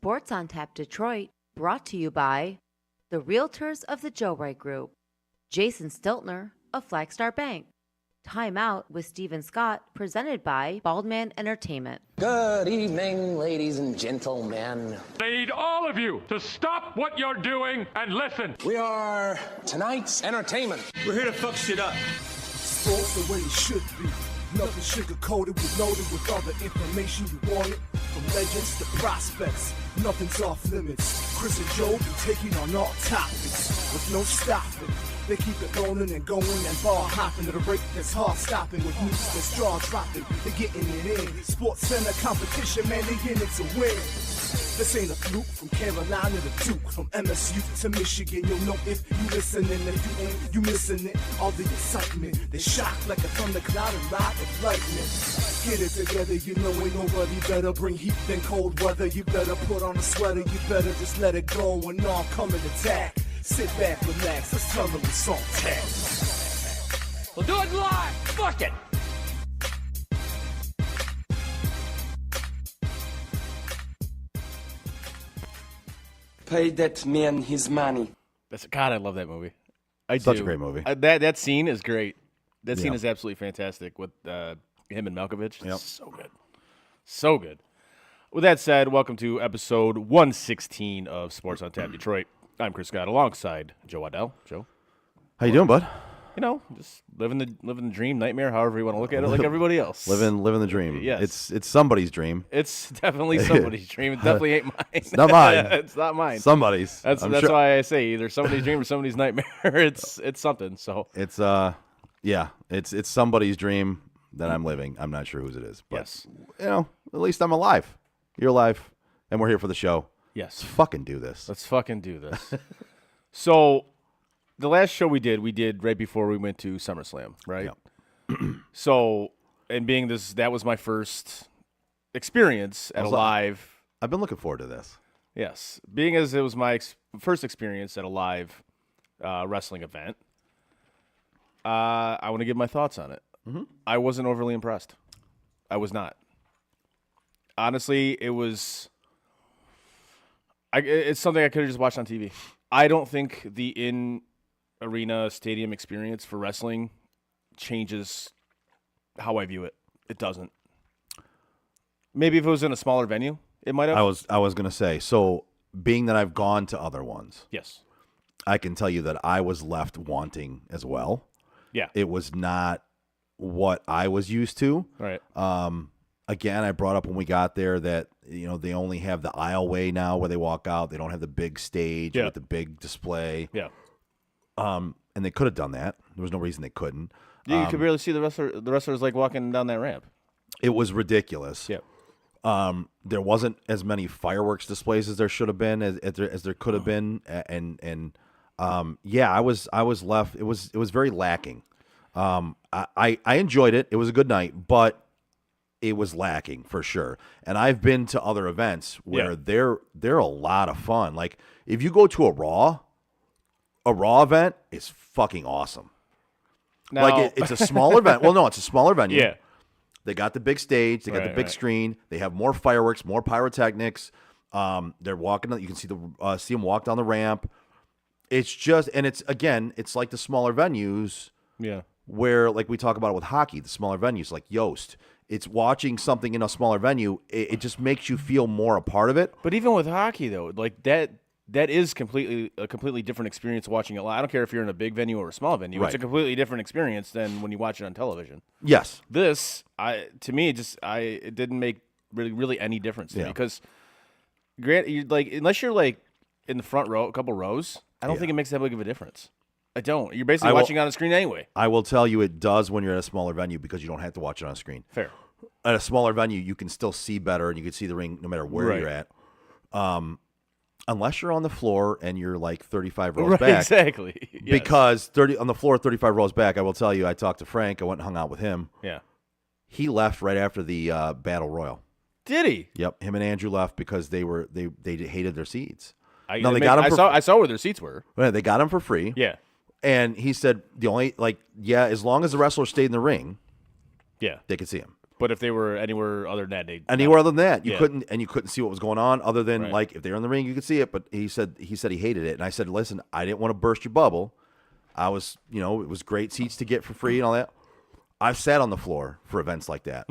Sports on Tap Detroit, brought to you by the Realtors of the Joe Wright Group, Jason Stiltner of Flagstar Bank, Time Out with Steven Scott, presented by Baldman Entertainment. Good evening, ladies and gentlemen. I need all of you to stop what you're doing and listen. We are tonight's entertainment. We're here to fuck shit up. Sports the way it should be. Nothing sugar-coated, we loaded with all the information you wanted. From legends to prospects, nothing's off limits. Chris and Joe be taking on all topics with no stopping. They keep it rolling and going and ball hopping at a rate that's hard stopping with news that's jaw dropping. They're getting it in. Sports Center competition, man, they in it to win. This ain't a fluke, from Carolina to Duke, from MSU to Michigan. You'll know if you listening, if you ain't, you missing it. All the excitement, they shock like a thundercloud and ride with lightning. Get it together, you know ain't nobody better. Bring heat than cold weather. You better put on a sweater, you better just let it go when all come and attack. Sit back, relax, let's tell them it's on tap. We'll do it live. Fuck it. Pay that man his money. God, I love that movie. Such a great movie. That scene is great. That scene Yeah. is absolutely fantastic with him and Malkovich. Yep. So good. So good. With that said, welcome to episode 116 of Sports on Tap Detroit. I'm Chris Scott alongside Joe Waddell. Joe, How you doing, bud? you know, just living the dream, nightmare, however you want to look at it, like everybody else. Living the dream. Yes. It's somebody's dream. It's definitely somebody's dream. It definitely ain't mine. It's not mine. It's not mine. Somebody's. That's I'm sure. why I say either somebody's dream or somebody's nightmare. It's something. So It's yeah. It's somebody's dream that I'm living. I'm not sure whose it is, but yes, you know, at least I'm alive. You're alive, and we're here for the show. yes. Let's fucking do this. Let's fucking do this. So, the last show we did right before we went to SummerSlam, right? Yep. So, and being that was my first experience at a live. I've been looking forward to this. Yes, being as it was my first experience at a live wrestling event, I want to give my thoughts on it. Mm-hmm. I wasn't overly impressed. I was not. Honestly, it was. It's something I could have just watched on TV. I don't think the in-arena stadium experience for wrestling changes how I view it. It doesn't. Maybe if it was in a smaller venue, it might have. I was gonna say, so being that I've gone to other ones, Yes. I can tell you that I was left wanting as well. Yeah. It was not what I was used to. Right. Again, I brought up when we got there that, you know, they only have the aisleway now where they walk out. They don't have the big stage Yeah. with the big display. Yeah. And they could have done that. There was no reason they couldn't. You could barely see the wrestlers like walking down that ramp. It was ridiculous. Yeah. There wasn't as many fireworks displays as there should have been, as there could have been, and yeah, I was left. It was very lacking. I enjoyed it. It was a good night, but it was lacking for sure. And I've been to other events where they're a lot of fun. Like if you go to a Raw event is fucking awesome. Now, Like it's a smaller event. Well, no, it's a smaller venue. yeah. They got the big stage. They got the big screen. They have more fireworks, more pyrotechnics. They're walking. You can see them walk down the ramp. It's just, and it's like the smaller venues. Yeah. Where, like we talk about it with hockey, the smaller venues like Yost. It's watching something in a smaller venue. It just makes you feel more a part of it. But even with hockey, though, like that is a completely different experience watching it live. I don't care if you're in a big venue or a small venue. It's a Right. completely different experience than when you watch it on television. Yes. This, to me, it didn't make really any difference to me because, unless you're like in the front row, a couple rows, I don't think it makes that big of a difference. I don't. You're basically watching on a screen anyway. I will tell you it does when you're at a smaller venue because you don't have to watch it on a screen. Fair. At a smaller venue, you can still see better and you can see the ring no matter where you're at. Unless you're on the floor and you're like 35 rows Right, back. exactly. Yes. Because on the floor 35 rows back, I will tell you, I talked to Frank. I went and hung out with him. Yeah. He left right after the Battle Royal. Did he? Yep, him and Andrew left because they hated their seats. I got him. I saw where their seats were. They got him for free. Yeah. And he said as long as the wrestler stayed in the ring, Yeah. they could see him. But if they were anywhere other than that, they Anywhere other than that, you Yeah. couldn't see what was going on. Other than Right. like if they were in the ring, you could see it. But he said he hated it, and I said, listen, I didn't want to burst your bubble. I was, it was great seats to get for free and all that. I've sat on the floor for events like that.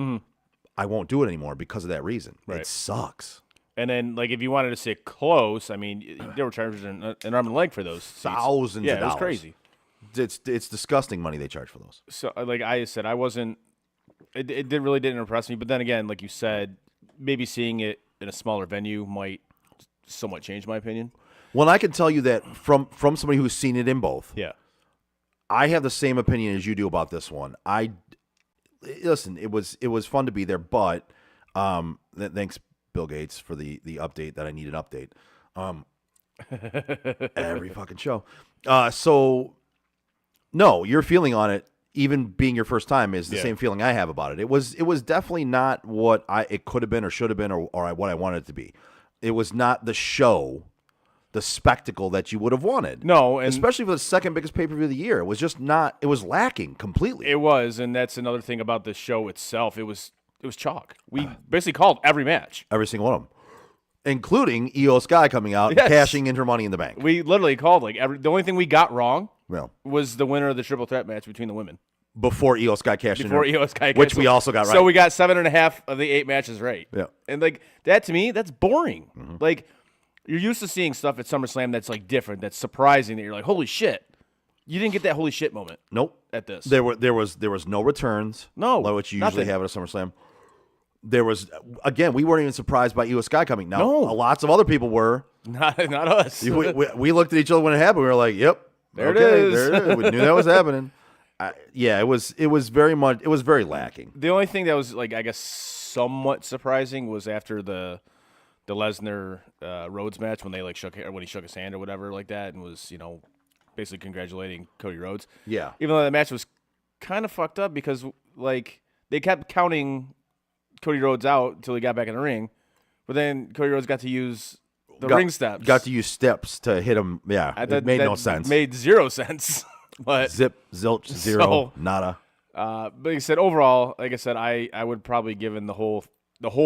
I won't do it anymore because of that reason. Right. It sucks. And then, like, if you wanted to sit close, I mean, there were charges an arm and a leg for those seats. Thousands yeah, of dollars. it was crazy. It's disgusting money they charge for those. So, like I said, I wasn't. It really didn't impress me. But then again, like you said, maybe seeing it in a smaller venue might somewhat change my opinion. Well, I can tell you that from somebody who's seen it in both. Yeah. I have the same opinion as you do about this one. Listen, it was fun to be there, but thanks Bill Gates for the update that I need an update. Every fucking show. So no, your feeling on it, even being your first time, is the same feeling I have about it. It was definitely not what it could have been or should have been or what I wanted it to be. It was not the show, the spectacle that you would have wanted. No, and especially for the second biggest pay-per-view of the year. It was just not. It was lacking completely. it was, and that's another thing about the show itself. It was chalk. We basically called every match. Every single one of them, including Io Sky coming out and Yes. cashing in her Money in the Bank. We literally called the only thing we got wrong Well, was the winner of the triple threat match between the women. before Io Sky cashed Before in, Io Sky, which we also got right. So we got 7.5 of the 8 matches right. Yeah. And like that to me, that's boring. Like you're used to seeing stuff at SummerSlam that's like different, that's surprising. That you're like, holy shit, you didn't get that holy shit moment Nope. at this. There was no returns. No, like what you nothing. usually have at a SummerSlam. There was, again, we weren't even surprised by Io Sky coming. Now, No. lots of other people were. not us. We looked at each other when it happened. We were like, "Yep, There it okay, is." There it is. We knew that was happening." It was very lacking. The only thing that was like I guess somewhat surprising was after the Lesnar Rhodes match when they like when he shook his hand or whatever like that and was basically congratulating Cody Rhodes. Yeah. Even though the match was kind of fucked up because like they kept counting Cody Rhodes out until he got back in the ring, but then Cody Rhodes got to use the ring steps. Got to use steps to hit him. Yeah, it made no sense. Made zero sense. But Zip, zilch, zero, So- nada. but like I said, overall, like I said, I would probably given the whole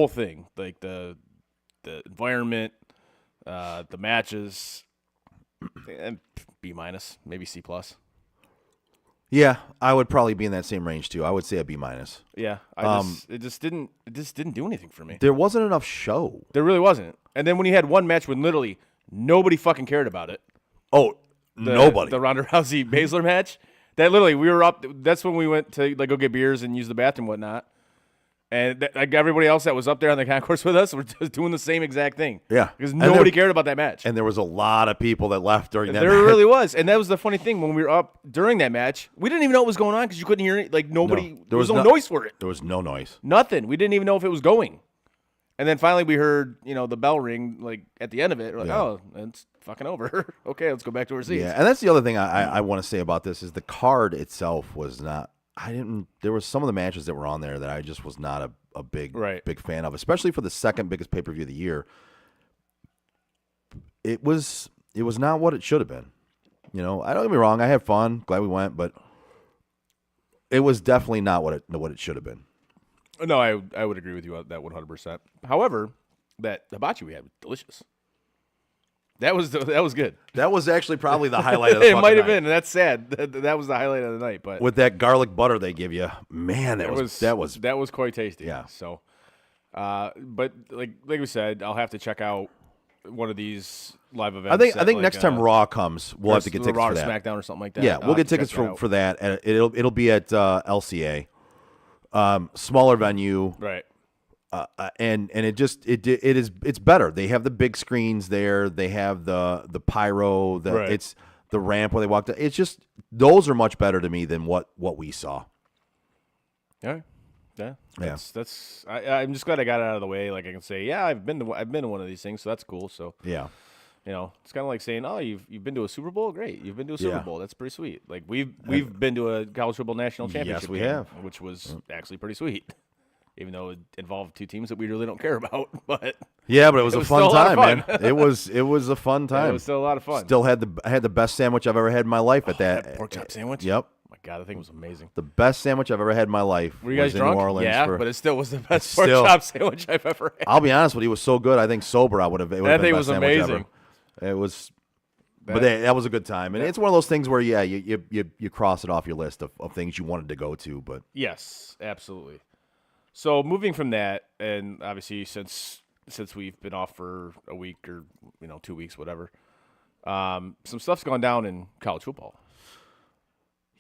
thing, like the environment, the matches, and B-, maybe C+. Yeah, I would probably be in that same range too. I would say a B-. Yeah, it just didn't do anything for me. There wasn't enough show. There really wasn't. And then when you had one match when literally nobody fucking cared about it, Oh, nobody. the Ronda Rousey Baszler match, that literally we were up. That's when we went to like go get beers and use the bathroom and whatnot. And like everybody else that was up there on the concourse with us were just doing the same exact thing. Yeah. because And nobody there- cared about that match. And there was a lot of people that left during that. There match. really was, and that was the funny thing when we were up during that match. We didn't even know what was going on because you couldn't hear it. Like nobody, there was no noise for it. There was no noise. Nothing. We didn't even know if it was going. And then finally we heard, the bell ring like at the end of it. We're like, oh, it's fucking over. Okay, let's go back to our seats. Yeah, and that's the other thing I want to say about this is the card itself was not. There was some of the matches that were on there that I just was not a big fan of, especially for the second biggest pay-per-view of the year. It was not what it should have been. I don't get me wrong. I had fun. Glad we went, but it was definitely not what it should have been. No, I would agree with you on that 100%. However, that hibachi we had was delicious. That was good. That was actually probably the highlight of the It might have night. been. That's sad. That was the highlight of the night. But With that garlic butter they give you, man, that was quite tasty. Yeah. So, but like we said, I'll have to check out one of these live events. I think next time Raw comes, we'll have to get tickets Raw for or that. SmackDown or something like that. Yeah, I'll we'll have get to tickets check that out. for that, and it'll be at LCA, smaller venue, Right. and it's better. They have the big screens there. They have the pyro. Right. It's the ramp where they walked. It's just those are much better to me than what we saw. Yeah. That's. I'm just glad I got it out of the way. Like I can say, yeah, I've been to one of these things, so that's cool. So Yeah. It's kind of like saying, oh, you've been to a Super Bowl, great. You've been to a Super Yeah. Bowl, that's pretty sweet. Like we've been to a college football national championship. Yes, we game, have. which was actually pretty sweet. Even though it involved two teams that we really don't care about, but Yeah, but it was a fun still a lot time, of fun. man. It was a fun time. it was still a lot of fun. Still had the best sandwich I've ever had in my life at that pork chop sandwich. Yep. Oh my God, I think it was amazing. The best sandwich I've ever had in my life. Were you guys was drunk? in New Orleans. Yeah, for, but it still was the best pork still- chop sandwich I've ever had. I'll be honest with you, it was so good. I think sober I would have. That thing was amazing. It was, that was a good time, and it's one of those things where you cross it off your list of things you wanted to go to, but Yes, absolutely. So moving from that, and obviously since we've been off for a week or 2 weeks, whatever, some stuff's gone down in college football.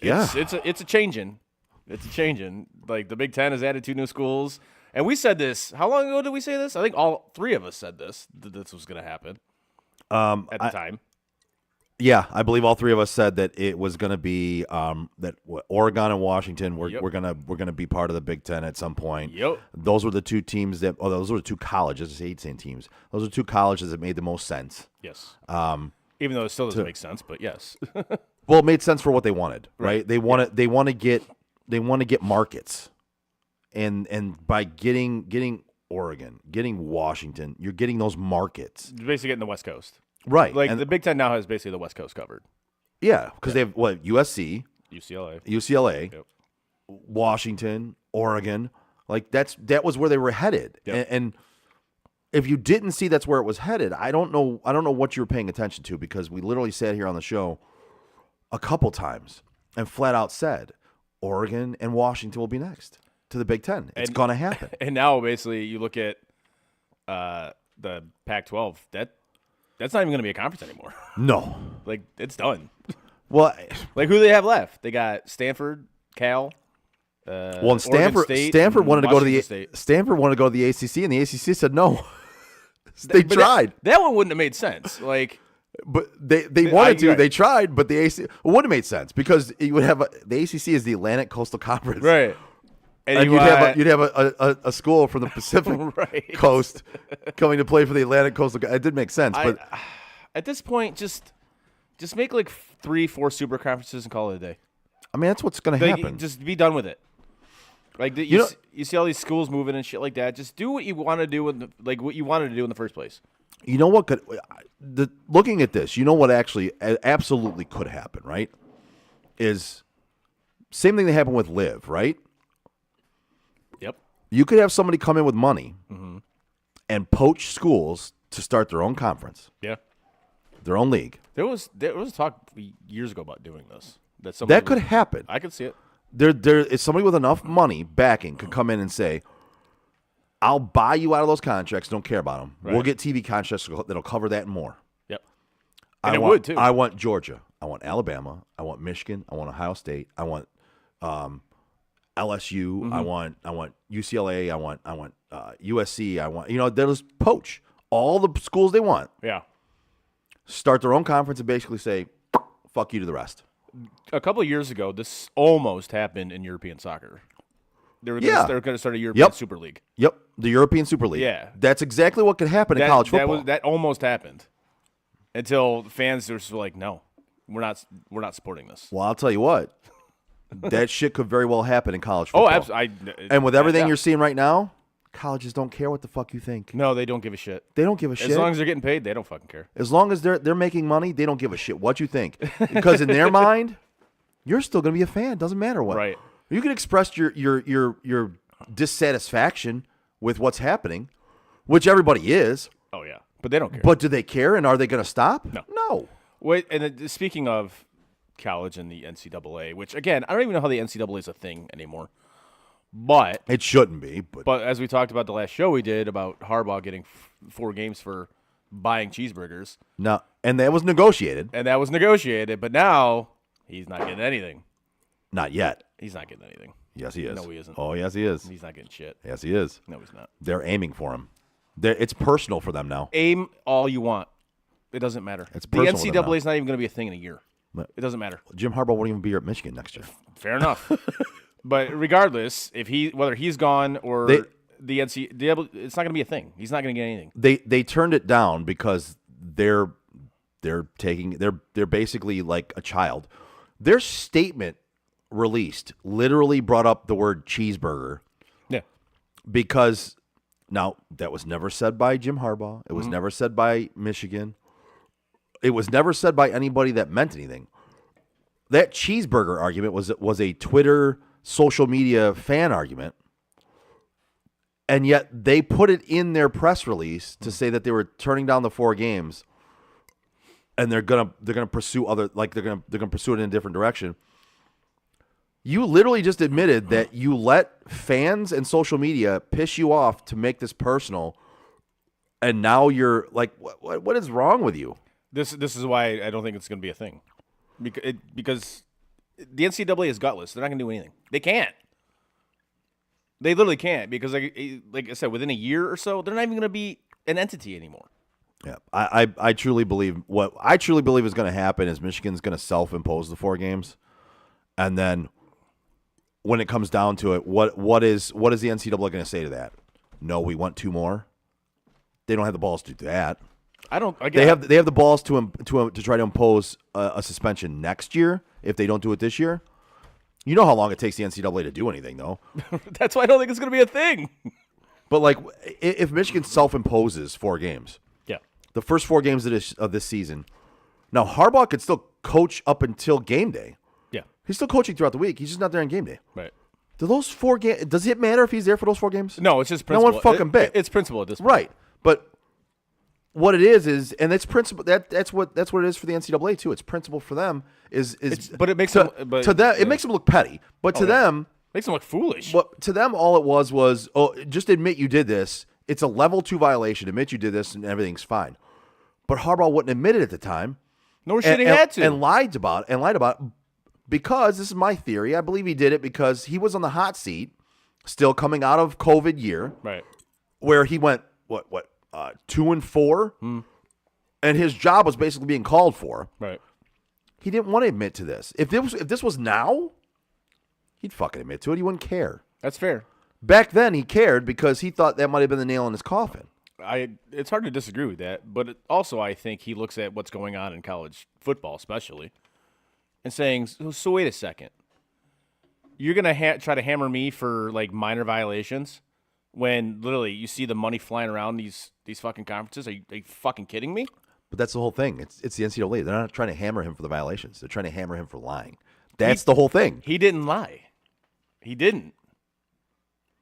It's a changing. It's a changing. Like the Big Ten has added 2 new schools, and we said this. How long ago did we say this? I think all 3 of us said this that this was going to happen. At the time. Yeah, I believe all 3 of us said that it was going to be that Oregon and Washington were gonna be part of the Big Ten at some point. Yep. Those were the 2 teams those were the 2 colleges. I hate saying teams. Those are 2 colleges that made the most sense. Yes. Even though it still doesn't make sense, but yes. Well, it made sense for what they wanted, right? They want to get markets, and by getting Oregon, getting Washington, you're getting those markets. You're basically getting the West Coast. Right. Like and, the Big Ten now has basically the West Coast covered. Yeah, because they have USC, UCLA, yep. Washington, Oregon. Like that was where they were headed. Yep. And if you didn't see that's where it was headed, I don't know what you were paying attention to, because we literally sat here on the show a couple times and flat out said Oregon and Washington will be next to the Big Ten. It's going to happen. And now basically you look at the Pac-12, that's not even going to be a conference anymore. No. Like, it's done. Well, like, who do they have left? They got Stanford, Cal. Well, and Stanford wanted to go to the ACC, and the ACC said no. They tried. That one wouldn't have made sense. Like, but they wanted to. Right. They tried, but the ACC would have made sense, because you would have the ACC is the Atlantic Coastal Conference, right? And you'd have a school from the Pacific right. Coast coming to play for the Atlantic Coastal. It did make sense, but at this point, just make like 3-4 super conferences and call it a day. I mean, that's what's going to happen. Just be done with it. Like you see all these schools moving and shit like that. Just do what you want to do what you wanted to do in the first place. You know what looking at this, you know what actually absolutely could happen, right? Is same thing that happened with Liv, right? Yep. You could have somebody come in with money and poach schools to start their own conference. Yeah. Their own league. There was talk years ago about doing this. That could happen. I could see it. There is somebody with enough money backing could come in and say, I'll buy you out of those contracts. Don't care about them. Right. We'll get TV contracts that'll cover that and more. Yep. And it would, too. I want Georgia. I want Alabama. I want Michigan. I want Ohio State. I want LSU. I want UCLA. I want USC. I want they'll just poach all the schools they want. Yeah. Start their own conference and basically say, fuck you to the rest. A couple of years ago, this almost happened in European soccer. They were going to start a European Super League. Yep, the European Super League. Yeah. That's exactly what could happen in college football. That almost happened until fans were just like, no, we're not supporting this. Well, I'll tell you what. That shit could very well happen in college football. Oh, absolutely. And with everything you're seeing right now, colleges don't care what the fuck you think. No, they don't give a shit. They don't give a shit. As long as they're getting paid, they don't fucking care. As long as they're making money, they don't give a shit what you think. Because in their mind, you're still going to be a fan. Doesn't matter what. Right. You can express your dissatisfaction with what's happening, which everybody is. Oh, yeah. But they don't care. But do they care, and are they going to stop? No. Wait, and speaking of college and the NCAA, which, again, I don't even know how the NCAA is a thing anymore. But it shouldn't be. But as we talked about the last show we did about Harbaugh getting 4 games for buying cheeseburgers. No, and that was negotiated. But now he's not getting anything. Not yet. He's not getting anything. Yes, he is. No, he isn't. Oh, yes, he is. He's not getting shit. Yes, he is. No, he's not. They're aiming for him. It's personal for them now. Aim all you want. It doesn't matter. It's the NCAA is not even going to be a thing in a year. It doesn't matter. Jim Harbaugh won't even be here at Michigan next year. Fair enough. But regardless, whether he's gone or the NCAA, it's not going to be a thing. He's not going to get anything. They turned it down because they're basically like a child. Their statement released literally brought up the word cheeseburger. Yeah. Because now that was never said by Jim Harbaugh. It was never said by Michigan. It was never said by anybody that meant anything. that cheeseburger argument was a Twitter social media fan argument, and yet they put it in their press release to say that they were turning down the 4 games, and they're gonna pursue they're gonna pursue it in a different direction. You literally just admitted that you let fans and social media piss you off to make this personal, and now you're like, what is wrong with you? This is why I don't think it's going to be a thing, because the NCAA is gutless. They're not going to do anything. They can't. They literally can't, because like I said, within a year or so, they're not even going to be an entity anymore. Yeah, I truly believe is going to happen is Michigan's going to self-impose the 4 games, and then when it comes down to it, what is the NCAA going to say to that? No, we want 2 more. They don't have the balls to do that. They have the balls to try to impose a suspension next year if they don't do it this year. You know how long it takes the NCAA to do anything, though. That's why I don't think it's going to be a thing. But like, if Michigan self-imposes 4 games, yeah, the first 4 games of this season, now Harbaugh could still coach up until game day. Yeah, he's still coaching throughout the week. He's just not there on game day. Right. Do those 4 games? Does it matter if he's there for those 4 games? No, it's just principle. No one fucking bit. It's principle at this point. Right, but what it is, and it's principle. That's what it is for the NCAA too. It's principle for them. But it makes to them. yeah. It makes them look petty, but to them, makes them look foolish. What to them, all it was just admit you did this. It's a level 2 violation. Admit you did this, and everything's fine. But Harbaugh wouldn't admit it at the time. No shit, he had to, and lied about it, because this is my theory. I believe he did it because he was on the hot seat, still coming out of COVID year, right, where he went 2-4, and his job was basically being called for. Right. He didn't want to admit to this. If this was now, he'd fucking admit to it. He wouldn't care. That's fair. Back then, he cared because he thought that might have been the nail in his coffin. It's hard to disagree with that, but also I think he looks at what's going on in college football, especially, and saying, "So wait a second, you're gonna try to hammer me for like minor violations when literally you see the money flying around these fucking conferences? Are you fucking kidding me?" But that's the whole thing. It's the NCAA. They're not trying to hammer him for the violations. They're trying to hammer him for lying. That's the whole thing. He didn't lie. He didn't.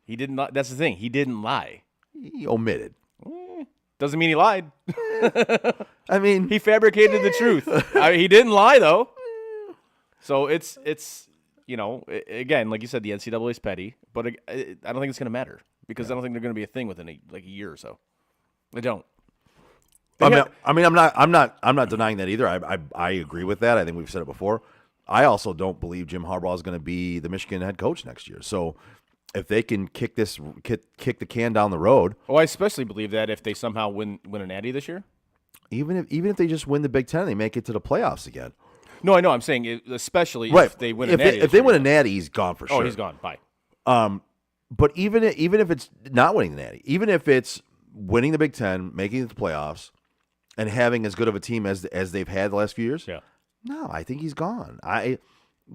He did not. That's the thing. He didn't lie. He omitted. Doesn't mean he lied. I mean, he fabricated the truth. He didn't lie though. So it's again, like you said, the NCAA is petty, but I don't think it's going to matter because I don't think they're going to be a thing within a year or so. I don't. I'm not denying that either. I agree with that. I think we've said it before. I also don't believe Jim Harbaugh is going to be the Michigan head coach next year. So if they can kick the can down the road, I especially believe that if they somehow win a natty this year, even if they just win the Big Ten, they make it to the playoffs again. No, I know. I'm saying especially right. if they win a natty. If they win a natty, he's gone for sure. Oh, he's gone. Bye. But even if it's not winning the natty, even if it's winning the Big Ten, making it to the playoffs, and having as good of a team as they've had the last few years, yeah. No, I think he's gone.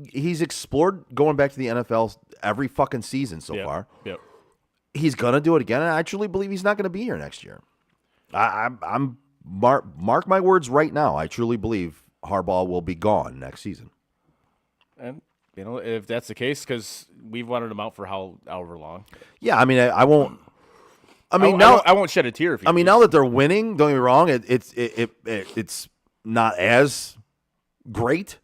He's explored going back to the NFL every fucking season so far. Yep. He's gonna do it again, and I truly believe he's not gonna be here next year. I'm mark my words right now. I truly believe Harbaugh will be gone next season. And if that's the case, because we've wanted him out for however long. Yeah, I mean, I won't. I mean, I won't shed a tear. I mean, now that they're winning, don't get me wrong. It's not as great,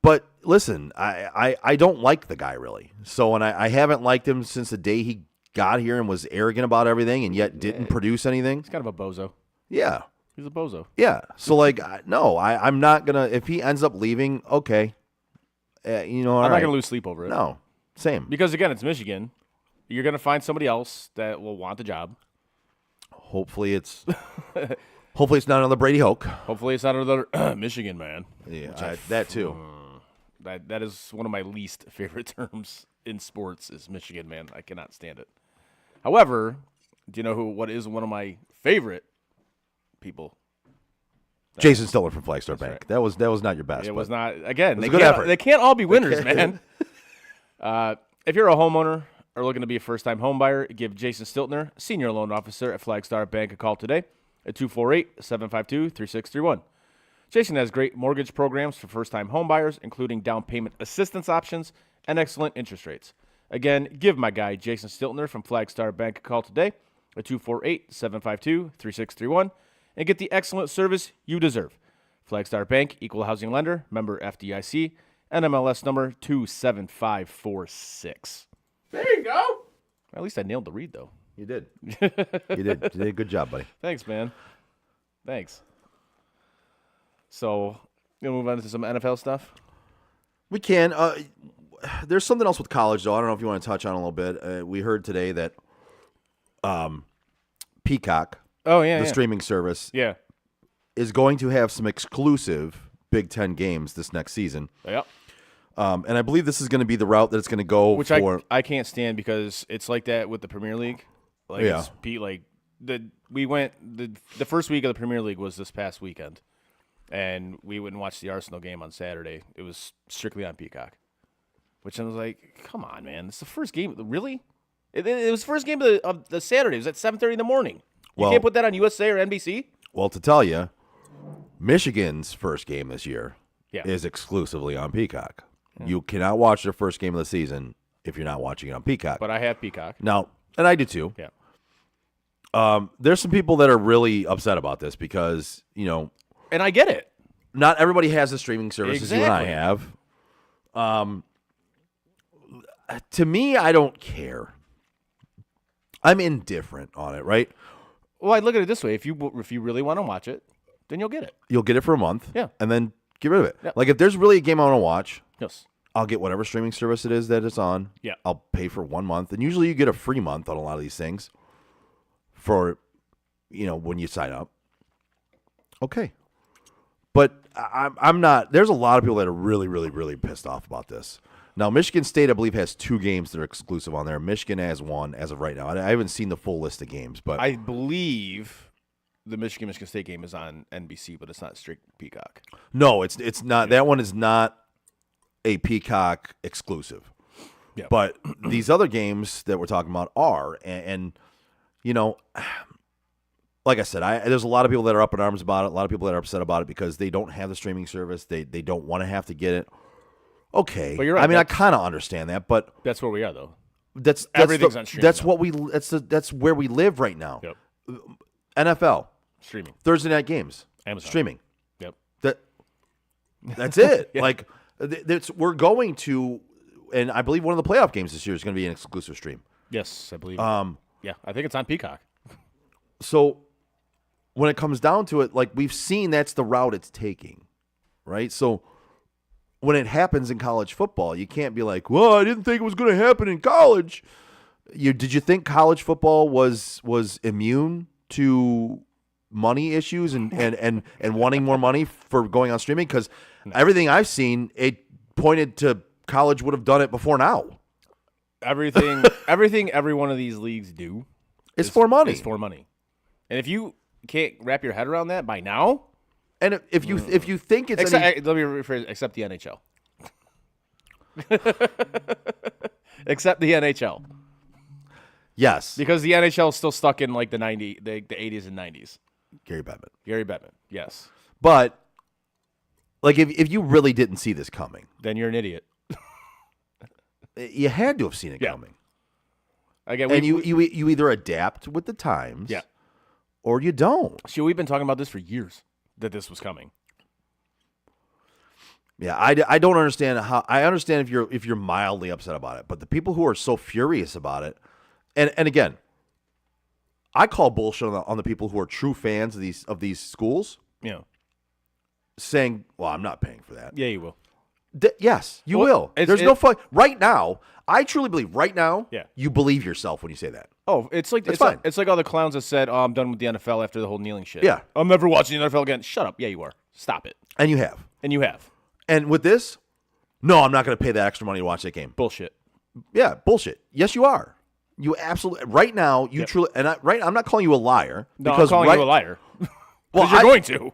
but listen, I don't like the guy really. So, and I haven't liked him since the day he got here and was arrogant about everything, and yet didn't produce anything. He's kind of a bozo. Yeah, he's a bozo. Yeah. So, like, no, I'm not gonna. If he ends up leaving, okay, I'm not gonna lose sleep over it. No, same. Because again, it's Michigan. You're gonna find somebody else that will want the job. Hopefully, it's not another Brady Hoke. Hopefully, it's not another Michigan man. Yeah, that too. That is one of my least favorite terms in sports is Michigan man. I cannot stand it. However, do you know what is one of my favorite people? Jason Stiller from Flagstar Bank. Right. That was not your best. It was not. Again, they can't all be winners, man. If you're a homeowner or looking to be a first-time home buyer, give Jason Stiltner, Senior Loan Officer at Flagstar Bank, a call today at 248-752-3631. Jason has great mortgage programs for first-time homebuyers, including down payment assistance options and excellent interest rates. Again, give my guy Jason Stiltner from Flagstar Bank a call today at 248-752-3631 and get the excellent service you deserve. Flagstar Bank, equal housing lender, member FDIC, NMLS number 27546. There you go. At least I nailed the read, though. You did. You did. You did a good job, buddy. Thanks, man. Thanks. So, you want to move on to some NFL stuff? We can. There's something else with college, though. I don't know if you want to touch on it a little bit. We heard today that Peacock, the streaming service, is going to have some exclusive Big Ten games this next season. Yep. And I believe this is going to be the route that it's going to go Which for. I can't stand because it's like that with the Premier League. Like, Yeah. the first week of the Premier League was this past weekend, and we went and watched the Arsenal game on Saturday. It was strictly on Peacock, which I was like, come on, man. This is the first game. Really? It was the first game of the Saturday. It was at 7:30 in the morning. You can't put that on USA or NBC? Well, to tell you, Michigan's first game this year Yeah. is exclusively on Peacock. You cannot watch their first game of the season if you're not watching it on Peacock. But I have Peacock. Now, and I do too. Yeah. There's some people that are really upset about this because, And I get it. not everybody has the streaming services you and I Exactly. have. To me, I don't care. I'm indifferent on it, right? Well, I look at it this way: if you really want to watch it, then you'll get it. You'll get it for a month, Yeah. and then get rid of it. Yeah. Like if there's really a game I want to watch, Yes. I'll get whatever streaming service it is that it's on. Yeah. I'll pay for 1 month, and usually you get a free month on a lot of these things for, when you sign up. Okay, but I'm not. There's a lot of people that are really, really, really pissed off about this. Now, Michigan State, I believe, has 2 games that are exclusive on there. Michigan has 1 as of right now. I haven't seen the full list of games, but I believe the Michigan State game is on NBC, but it's not strict Peacock. no, it's not. That one is not a Peacock exclusive. Yeah. But these other games that we're talking about are, and like I said, there's a lot of people that are up in arms about it. A lot of people that are upset about it because they don't have the streaming service. They don't want to have to get it. Okay, But you're right, I mean, I that's- kind of understand that, but That's where we are, though. that's Everything's on streaming That's now. what that's where we live right now. Yep. NFL Streaming. Thursday night games, Amazon. streaming. Yep. That's it. Yeah. Like we're going to, and I believe one of the playoff games this year is going to be an exclusive stream. Yes, I believe. Yeah, I think it's on Peacock. So when it comes down to it, like we've seen, that's the route it's taking, right? So when it happens in college football, you can't be like, "Well, I didn't think it was going to happen in college." Did you think college football was immune to money issues and wanting more money for going on streaming? Because everything I've seen, it pointed to college would have done it before now. Everything every one of these leagues do It's for money. is for money. And if you can't wrap your head around that by now, And if you think it's let me rephrase, except the NHL. Except the NHL. yes, Because the NHL is still stuck in like the 80s and 90s. Gary Bettman. Gary Bettman, yes. But like if you really didn't see this coming, Then you're an idiot. you had to have seen it Yeah. coming. Again, And you either adapt with the times, Yeah. or you don't. See, we've been talking about this for years, that this was coming. Yeah, I don't understand how. I understand if you're mildly upset about it, but the people who are so furious about it, and again, I call bullshit on the people who are true fans of these schools, Yeah. saying, "Well, I'm not paying for that." Yeah, you will. Yes, you Well, will. it's- There's no fun right now. I truly believe right now. Yeah. You believe yourself when you say that. Oh, it's like That's it's like, fine. it's like all the clowns that said, "Oh, I'm done with the NFL after the whole kneeling shit." Yeah. I'm never watching the NFL again. Shut up. Yeah, you are. Stop it. And you have. And you have. And with this, no, I'm not going to pay that extra money to watch that game. Bullshit. Yeah, bullshit. Yes, you are. You absolutely right now. You Yep. truly and I'm not calling you a liar No, because I'm calling right, you a liar. Well, Because you're going to.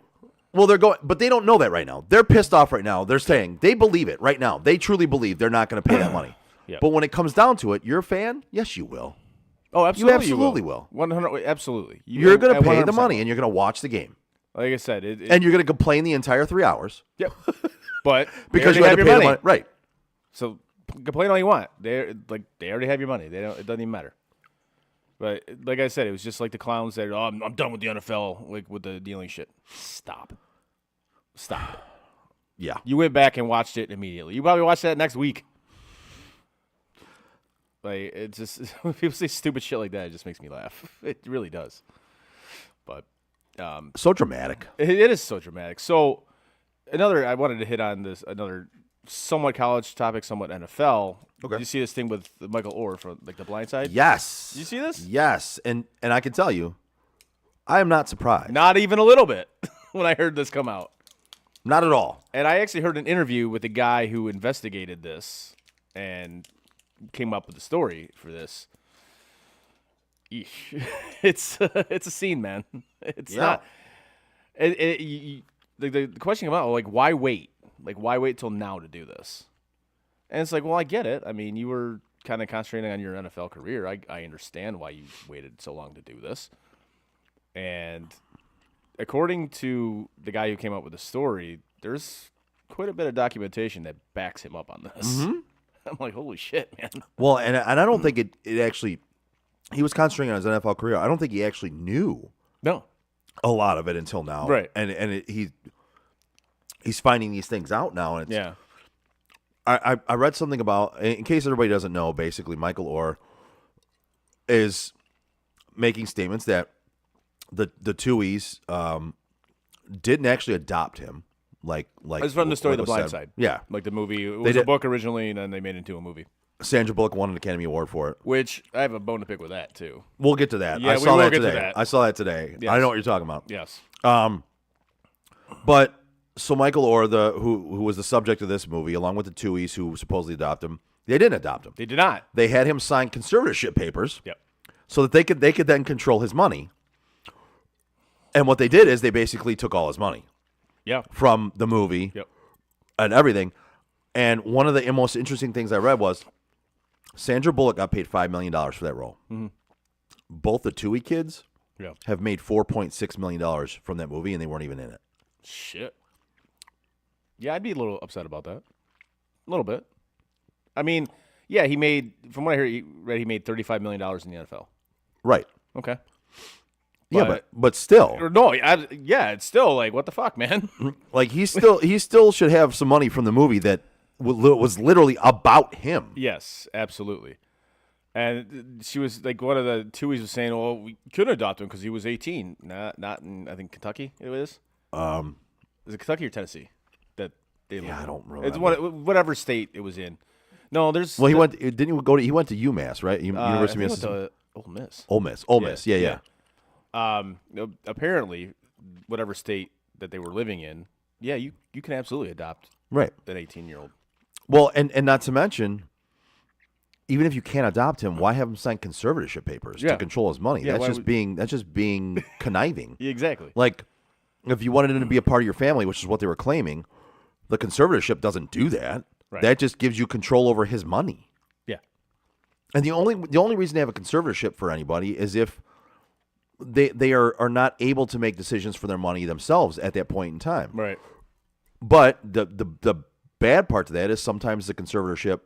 Well, they're going, but they don't know that right now. They're pissed off right now. They're saying they believe it right now. They truly believe they're not going to pay that money. Yep. But when it comes down to it, you're a fan. Yes, you will. Oh, absolutely. absolutely will. 100. Absolutely. You're going to at pay the 100%. money and you're going to watch the game. Like I said, and you're going to complain the entire 3 hours. Yep. But Because they you had already to have pay your the money. Right. So complain all you want. They already have your money. It doesn't even matter. But like I said, it was just like the clowns that I'm done with the NFL, like with the dealing shit. Stop. Yeah. You went back and watched it immediately. You probably watched that next week. Like it's just when people say stupid shit like that, it just makes me laugh. It really does. But So dramatic. it is so dramatic. So I wanted to hit on this another somewhat college topic, somewhat NFL. Okay. Did you see this thing with Michael Orr from like The Blind Side? Yes. Did you see this? Yes. And I can tell you, I am not surprised. Not even a little bit when I heard this come out. Not at all. And I actually heard an interview with the guy who investigated this and came up with the story for this. Eesh. It's a scene, man. It's not. The question about like why wait? Like why wait till now to do this? And it's like, well, I get it. I mean, you were kind of concentrating on your NFL career. I understand why you waited so long to do this. And according to the guy who came up with the story, there's quite a bit of documentation that backs him up on this. Mm-hmm. I'm like, holy shit, man. Well, and I don't think it actually. He was concentrating on his NFL career. I don't think he actually knew No. a lot of it until now. Right. And he's finding these things out now. And it's, Yeah. I read something about, in case everybody doesn't know, basically Michael Orr is making statements that the Tuohys didn't actually adopt him. Like It's from the story like The was Blind said. Side. Yeah. Like the movie. It They was a did- book originally, and then they made it into a movie. Sandra Bullock won an Academy Award for it. Which I have a bone to pick with that, too. We'll get to that. Yeah, I we saw will that get to today. that. I saw that today. Yes. I know what you're talking about. Yes. But so Michael Orr, who was the subject of this movie, along with the Tuohys who supposedly adopted him, they didn't adopt him. They did not. They had him sign conservatorship papers Yep. so that they could then control his money. And what they did is they basically took all his money Yeah. from the movie Yep. and everything. And one of the most interesting things I read was Sandra Bullock got paid $5 million for that role. Mm-hmm. Both the Tuohy kids Yeah. have made $4.6 million from that movie, and they weren't even in it. Shit. Yeah, I'd be a little upset about that. A little bit. I mean, yeah, he made, from what I heard, he made $35 million in the NFL. Right. Okay. Yeah, but still, Or no, yeah, it's still like, what the fuck, man? like he still should have some money from the movie that was literally about him. Yes, absolutely. And she was like, one of the Tuohys was saying, "Well, we couldn't adopt him because he was 18." Not in, I think, Kentucky. It was. Is it Kentucky or Tennessee? That they Yeah, live I in? don't remember. It's whatever state it was in. No, there's. Well, he went. Didn't he go to? He went to UMass, right? University of Mississippi. Ole Miss. Ole Miss. Yeah. Apparently, whatever state that they were living in, yeah, you can absolutely adopt Right. an 18-year-old. Well, and not to mention, even if you can't adopt him, why have him sign conservatorship papers Yeah. to control his money? Yeah, that's why just being conniving. Yeah, exactly. Like, if you wanted him to be a part of your family, which is what they were claiming, the conservatorship doesn't do that. Right. That just gives you control over his money. Yeah. And the only reason to have a conservatorship for anybody is if they are not able to make decisions for their money themselves at that point in time. Right. But the bad part to that is sometimes the conservatorship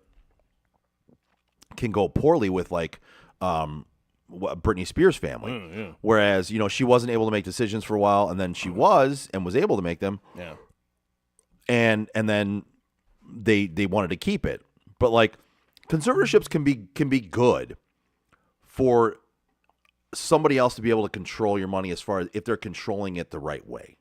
can go poorly with like Britney Spears' family. Whereas, she wasn't able to make decisions for a while, and then she was able to make them. Yeah. And then they wanted to keep it. But like conservatorships can be good for somebody else to be able to control your money as far as if they're controlling it the right way.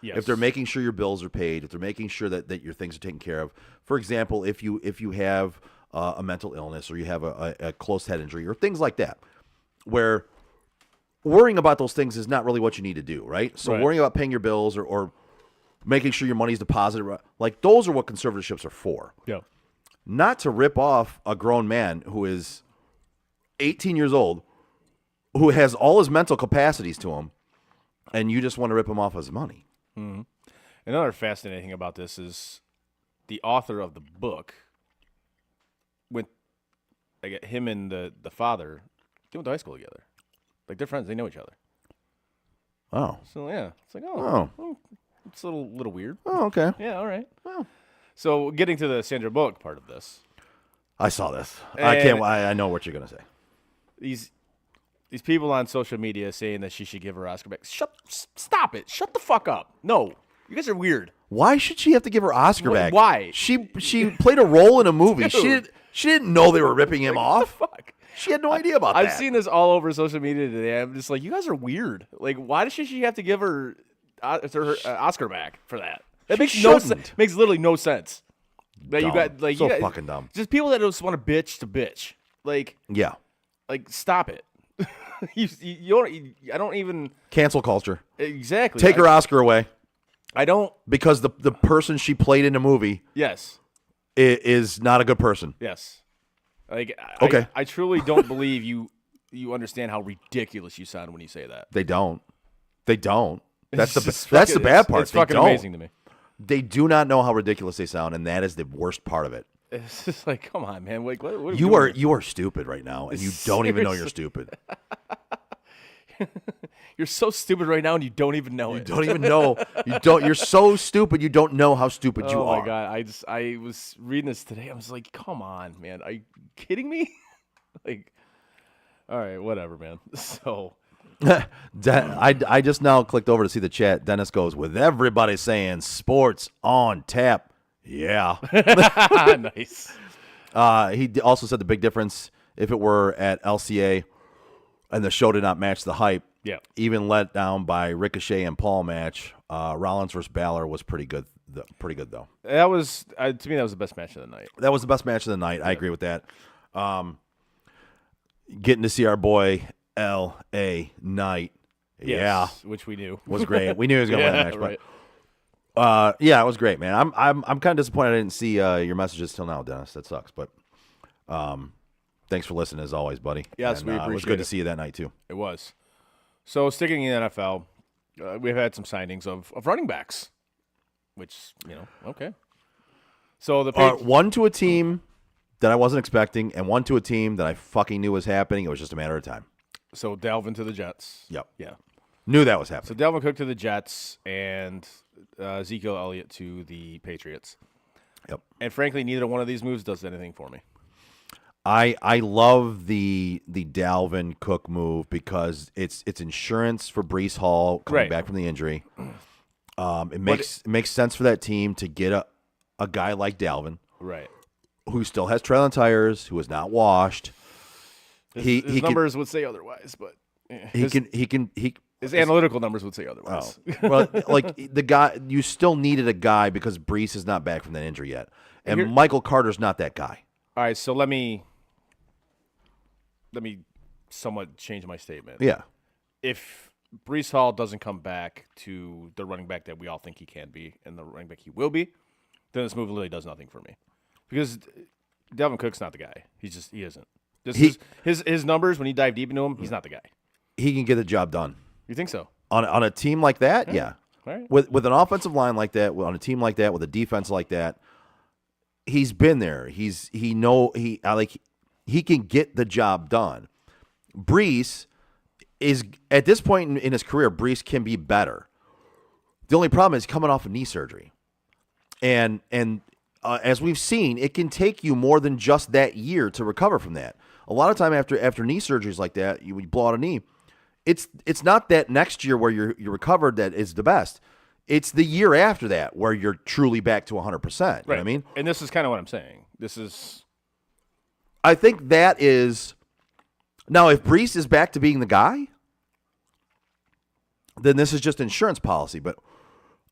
Yes. If they're making sure your bills are paid, if they're making sure that your things are taken care of. For example, if you have a mental illness or you have a close head injury or things like that, where worrying about those things is not really what you need to do, right? So Right. worrying about paying your bills or making sure your money's deposited, like those are what conservatorships are for. Yeah. Not to rip off a grown man who is 18 years old, who has all his mental capacities to him, and you just want to rip him off his money. Mm-hmm. Another fascinating thing about this is the author of the book went, like, him and the father, they went to high school together. Like, they're friends. They know each other. Oh. So yeah, it's like it's a little weird. Oh, okay. Yeah, all right. So getting to the Sandra Bullock part of this, I saw this. And- I know what you're gonna say. these people on social media saying that she should give her Oscar back. Stop it. Shut the fuck up. No, you guys are weird. Why should she have to give her Oscar back? Why? She played a role in a movie. Dude. She didn't know they were ripping him off. Fuck. She had no idea about I've that. seen this all over social media today. I'm just like, you guys are weird. Like, why does she have to give her Oscar back for that? That makes no sense. shouldn't. Makes literally no sense. That you Dumb. got like So you got, fucking dumb. Just people that just want to bitch. Like Yeah. stop it. you don't. I don't even Cancel culture. exactly Take her Oscar away I don't. because the person she played in the movie Yes. is not a good person. Yes. Like Okay. I truly don't believe you understand how ridiculous you sound when you say that. They don't. They don't. That's It's the just that's the fucking- bad part. It's They fucking don't. amazing to me. They do not know how ridiculous they sound, and that is the worst part of it. It's just like, come on, man. Like, what are we You are doing? you are stupid right now, and you don't even know you're Seriously. stupid. You're so stupid right now, and you don't even know You it. don't even know. You don't. You're so stupid. You don't know how stupid you Oh are. my god! I was reading this today. I was like, come on, man. Are you kidding me? Like, all right, whatever, man. So I just now clicked over to see the chat. Dennis goes, with everybody saying sports on tap. Yeah. nice. He also said the big difference if it were at LCA and the show did not match the hype. Yeah. Even let down by Ricochet and Paul match. Rollins versus Balor was pretty good. Pretty good though. That was to me that was the best match of the night. That was the best match of the night. I agree with that. Getting to see our boy L.A. Knight. Yeah. Yes, which we knew Was great. We knew he was going to win the match, right. but yeah, it was great, man. I'm kind of disappointed I didn't see your messages till now, Dennis. That sucks, but thanks for listening as always, buddy. Yes, And, we it was appreciate good to it. see you that night too. It was. So sticking in the NFL, we've had some signings of running backs, which okay. So the One to a team that I wasn't expecting, and one to a team that I fucking knew was happening. It was just a matter of time. so Dalvin to the Jets. Yep, Yeah. knew that was So happening. Dalvin Cook to the Jets and Ezekiel Elliott to the Patriots. Yep. And frankly, neither one of these moves does anything for me. I love the Dalvin Cook move because it's insurance for Brees Hall coming Right. back from the injury. It makes sense for that team to get a guy like Dalvin Right. who still has trailing tires, who is not washed. His numbers would say otherwise, but his analytical numbers would say otherwise. well, like the guy, you still needed a guy because Brees is not back from that injury yet, and Here- Michael Carter's not that guy. All right, so let me somewhat change my statement. Yeah, If Brees Hall doesn't come back to the running back that we all think he can be and the running back he will be, then this move literally does nothing for me. Because Dalvin Cook's not the guy. He isn't. His numbers, when you dive deep into him, he's not the guy. he can get the job done You think so? on a team like that. Yeah, All right. with an offensive line like that, on a team like that, with a defense like that, he's been there. He can get the job done. Brees is at this point in his career, Brees can be better. The only problem is coming off of knee surgery, and as we've seen, it can take you more than just that year to recover from that. A lot of time after knee surgeries like that, you blow out a knee. It's not that next year where you're recovered that is the best. It's the year after that where you're truly back to 100%. You know what I mean? And this is kind of what I'm saying. I think that is now if Brees is back to being the guy, then this is just insurance policy. But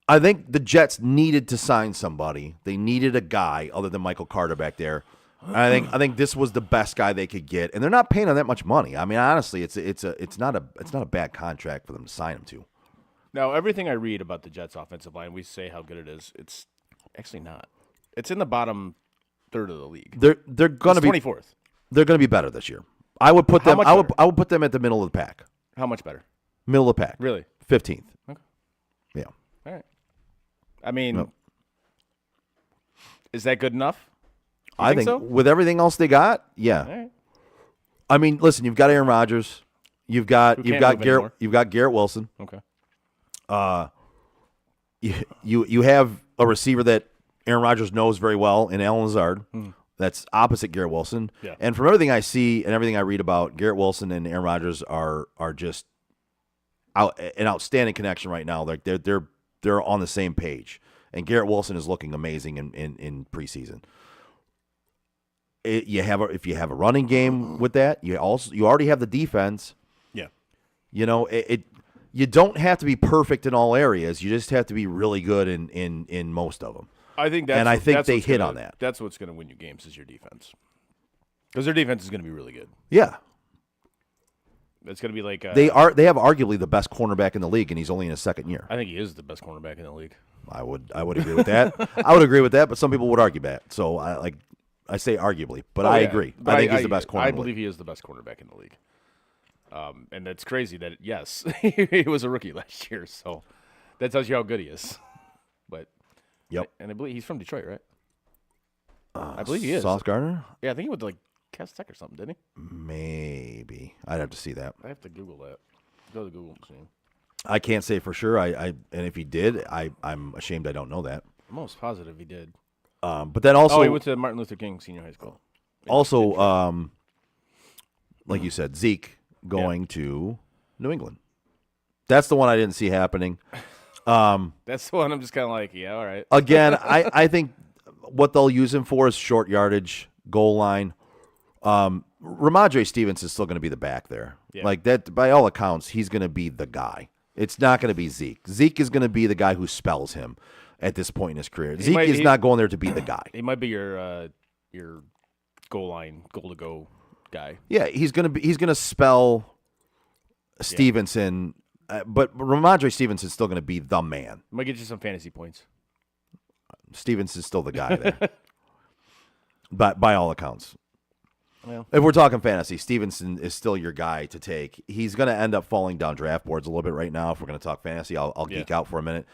I think the Jets needed to sign somebody. They needed a guy other than Michael Carter back there. And I think this was the best guy they could get, and they're not paying him that much money. I mean, honestly, it's not a bad contract for them to sign him to. Now, everything I read about the Jets' offensive line, we say how good it is. It's actually not. It's in the bottom third of the league. They're going to be 24th. They're going to be better this year. I would put How them. much I would put them at the middle of the pack. How much better? Middle of the pack. Really? 15th. Okay. Yeah. All right. I mean, Nope. is that good enough? You I think so? with everything else they got, yeah. All right. I mean, listen, you've got Aaron Rodgers, you've got Who can't move Garrett, anymore. you've got Garrett Wilson. Okay. You have a receiver that Aaron Rodgers knows very well in Allen Lazard. That's opposite Garrett Wilson. Yeah. And from everything I see and everything I read about, Garrett Wilson and Aaron Rodgers are just an outstanding connection right now. Like they're on the same page. And Garrett Wilson is looking amazing in preseason. If you have a running game with that, you already have the defense. Yeah. You know, you don't have to be perfect in all areas. You just have to be really good in most of them. I think they hit on that. That's what's going to win you games is your defense. Because their defense is going to be really good. Yeah. It's going to be like they have arguably the best cornerback in the league, and he's only in his second year. I think he is the best cornerback in the league. I would agree with that. I would agree with that, but some people would argue that. So I say arguably, but I agree. But I think he's the best cornerback. I believe he is the best cornerback in the league. And that's crazy that yes, he was a rookie last year, so that tells you how good he is. But yep, and I believe he's from Detroit, right? I believe he is. Sauce Gardner? Yeah, I think he went to like Cass Tech or something, didn't he? Maybe. I'd have to see that. I have to Google that. Go to Google machine. I can't say for sure. And if he did, I'm ashamed I don't know that. I'm almost positive he did. But then also, he went to Martin Luther King Senior High School. Also, like you said, Zeke going to New England. That's the one I didn't see happening. That's the one I'm just kind of like, yeah, all right. Again, I think what they'll use him for is short yardage, goal line. Ramondre Stevenson is still going to be the back there. Yeah. Like that, by all accounts, he's going to be the guy. It's not going to be Zeke. Zeke is going to be the guy who spells him at this point in his career. Zeke is not going there to be the guy. He might be your goal line, goal to go guy. Yeah, he's going to spell Stevenson, but Ramondre Stevenson's still going to be the man. Might get you some fantasy points. Stevenson's still the guy there. But by all accounts. Well, if we're talking fantasy, Stevenson is still your guy to take. He's going to end up falling down draft boards a little bit right now. If we're going to talk fantasy, I'll geek out for a minute.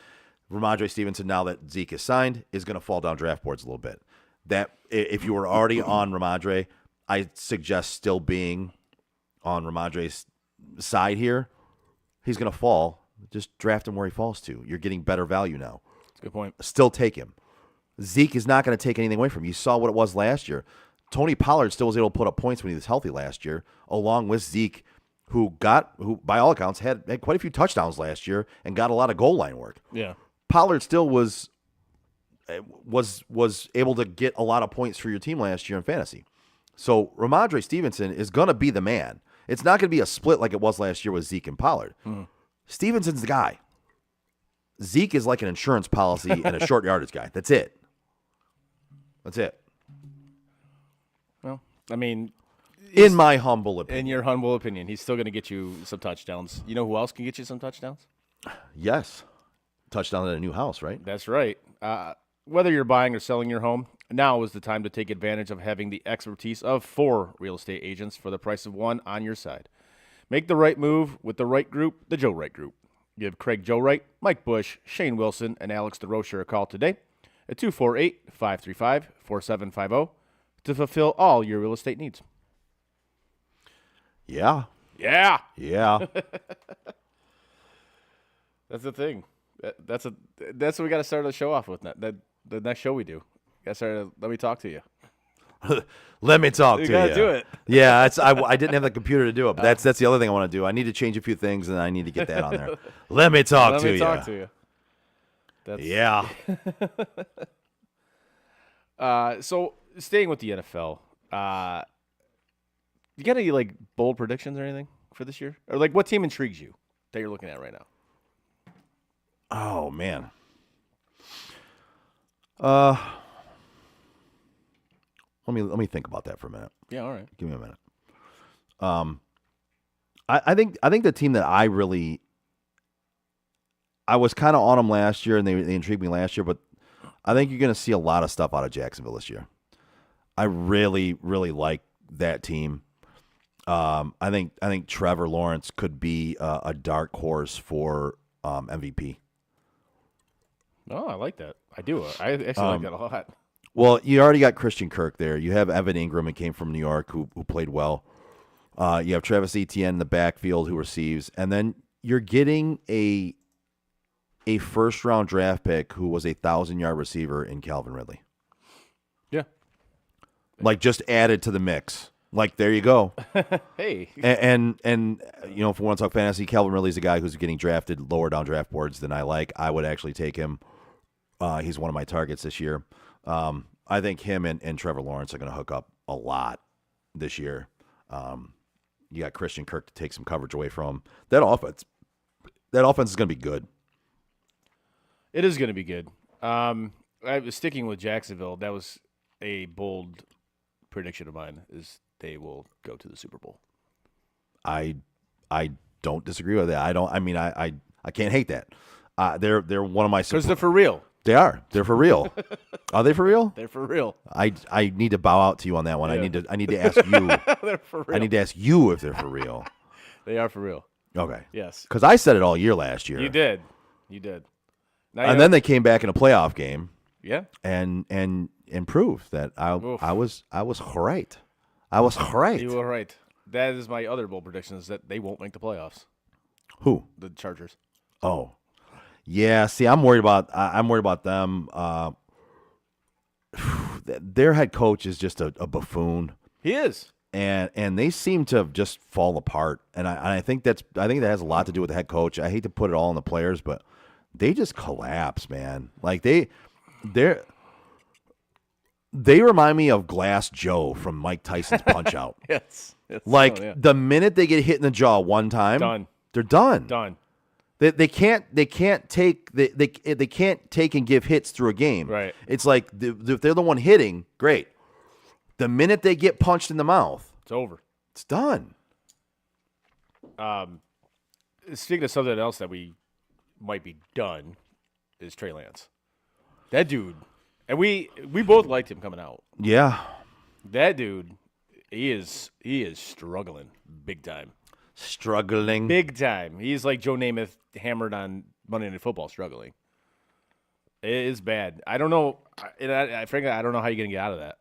Ramondre Stevenson, now that Zeke is signed, is going to fall down draft boards a little bit. That if you were already on Ramondre, I suggest still being on Ramondre's side here. He's going to fall. Just draft him where he falls to. You're getting better value now. That's a good point. Still take him. Zeke is not going to take anything away from you. You saw what it was last year. Tony Pollard still was able to put up points when he was healthy last year, along with Zeke, who by all accounts had quite a few touchdowns last year and got a lot of goal line work. Yeah, Pollard still was able to get a lot of points for your team last year in fantasy. So Ramondre Stevenson is going to be the man. It's not going to be a split like it was last year with Zeke and Pollard. Stevenson's the guy. Zeke is like an insurance policy and a short yardage guy. That's it. Well, I mean, in my humble opinion. In your humble opinion, he's still going to get you some touchdowns. You know who else can get you some touchdowns? Yes. Touchdown at a new house, right? That's right. Whether you're buying or selling your home, now is the time to take advantage of having the expertise of 4 real estate agents for the price of 1 on your side. Make the right move with the right group, the Joe Wright Group. Give Craig Joe Wright, Mike Bush, Shane Wilson, and Alex DeRocher a call today at 248-535-4750 to fulfill all your real estate needs. Yeah. Yeah. Yeah. That's the thing. That's what we got to start the show off with. The next show we do. Let me talk to you. Let me talk to you. You gotta do it. Yeah, I didn't have the computer to do it, but that's the other thing I want to do. I need to change a few things, and I need to get that on there. Let me talk to you. Let me talk to you. Yeah. So staying with the NFL, you got any like bold predictions or anything for this year, or like what team intrigues you that you're looking at right now? Oh man. Let me think about that for a minute. Yeah, all right. Give me a minute. I think the team that I was kind of on them last year, and they intrigued me last year, but I think you're going to see a lot of stuff out of Jacksonville this year. I really, really like that team. I think Trevor Lawrence could be a dark horse for MVP. Oh, I like that. I do. I actually like that a lot. Well, you already got Christian Kirk there. You have Evan Ingram, who came from New York, who played well. You have Travis Etienne in the backfield who receives. And then you're getting a a first-round draft pick who was a 1,000-yard receiver in Calvin Ridley. Yeah. Like, just added to the mix. Like, there you go. Hey. And you know, if we want to talk fantasy, Calvin Ridley's a guy who's getting drafted lower down draft boards than I like. I would actually take him. He's one of my targets this year. I think him and Trevor Lawrence are going to hook up a lot this year. You got Christian Kirk to take some coverage away from him. That offense is going to be good. It is going to be good. I was sticking with Jacksonville. That was a bold prediction of mine, is they will go to the Super Bowl. I don't disagree with that. I can't hate that. They're one of my because they're for real. They are. They're for real. Are they for real? They're for real. I need to bow out to you on that one. Yeah. I need to ask you. They're for real. I need to ask you if they're for real. They are for real. Okay. Yes. Because I said it all year last year. You did. Now And then they came back in a playoff game. Yeah. And proved that I was right. I was right. You were right. That is my other bold prediction, is that they won't make the playoffs. Who? The Chargers. Oh. Yeah, see, I'm worried about them. Their head coach is just a buffoon. He is. And they seem to just fall apart. And I think that has a lot to do with the head coach. I hate to put it all on the players, but they just collapse, man. Like they remind me of Glass Joe from Mike Tyson's Punch Out. Yes. Like the minute they get hit in the jaw one time, they're done. Done. They can't take and give hits through a game. Right. It's like if they're the one hitting, great. The minute they get punched in the mouth, it's over. It's done. Speaking of something else that we might be done, is Trey Lance. That dude, and we both liked him coming out. Yeah. That dude, he is struggling big time. Struggling big time. He's like Joe Namath hammered on Monday Night Football, struggling. It is bad. I don't know. Frankly, I don't know how you're gonna get out of that.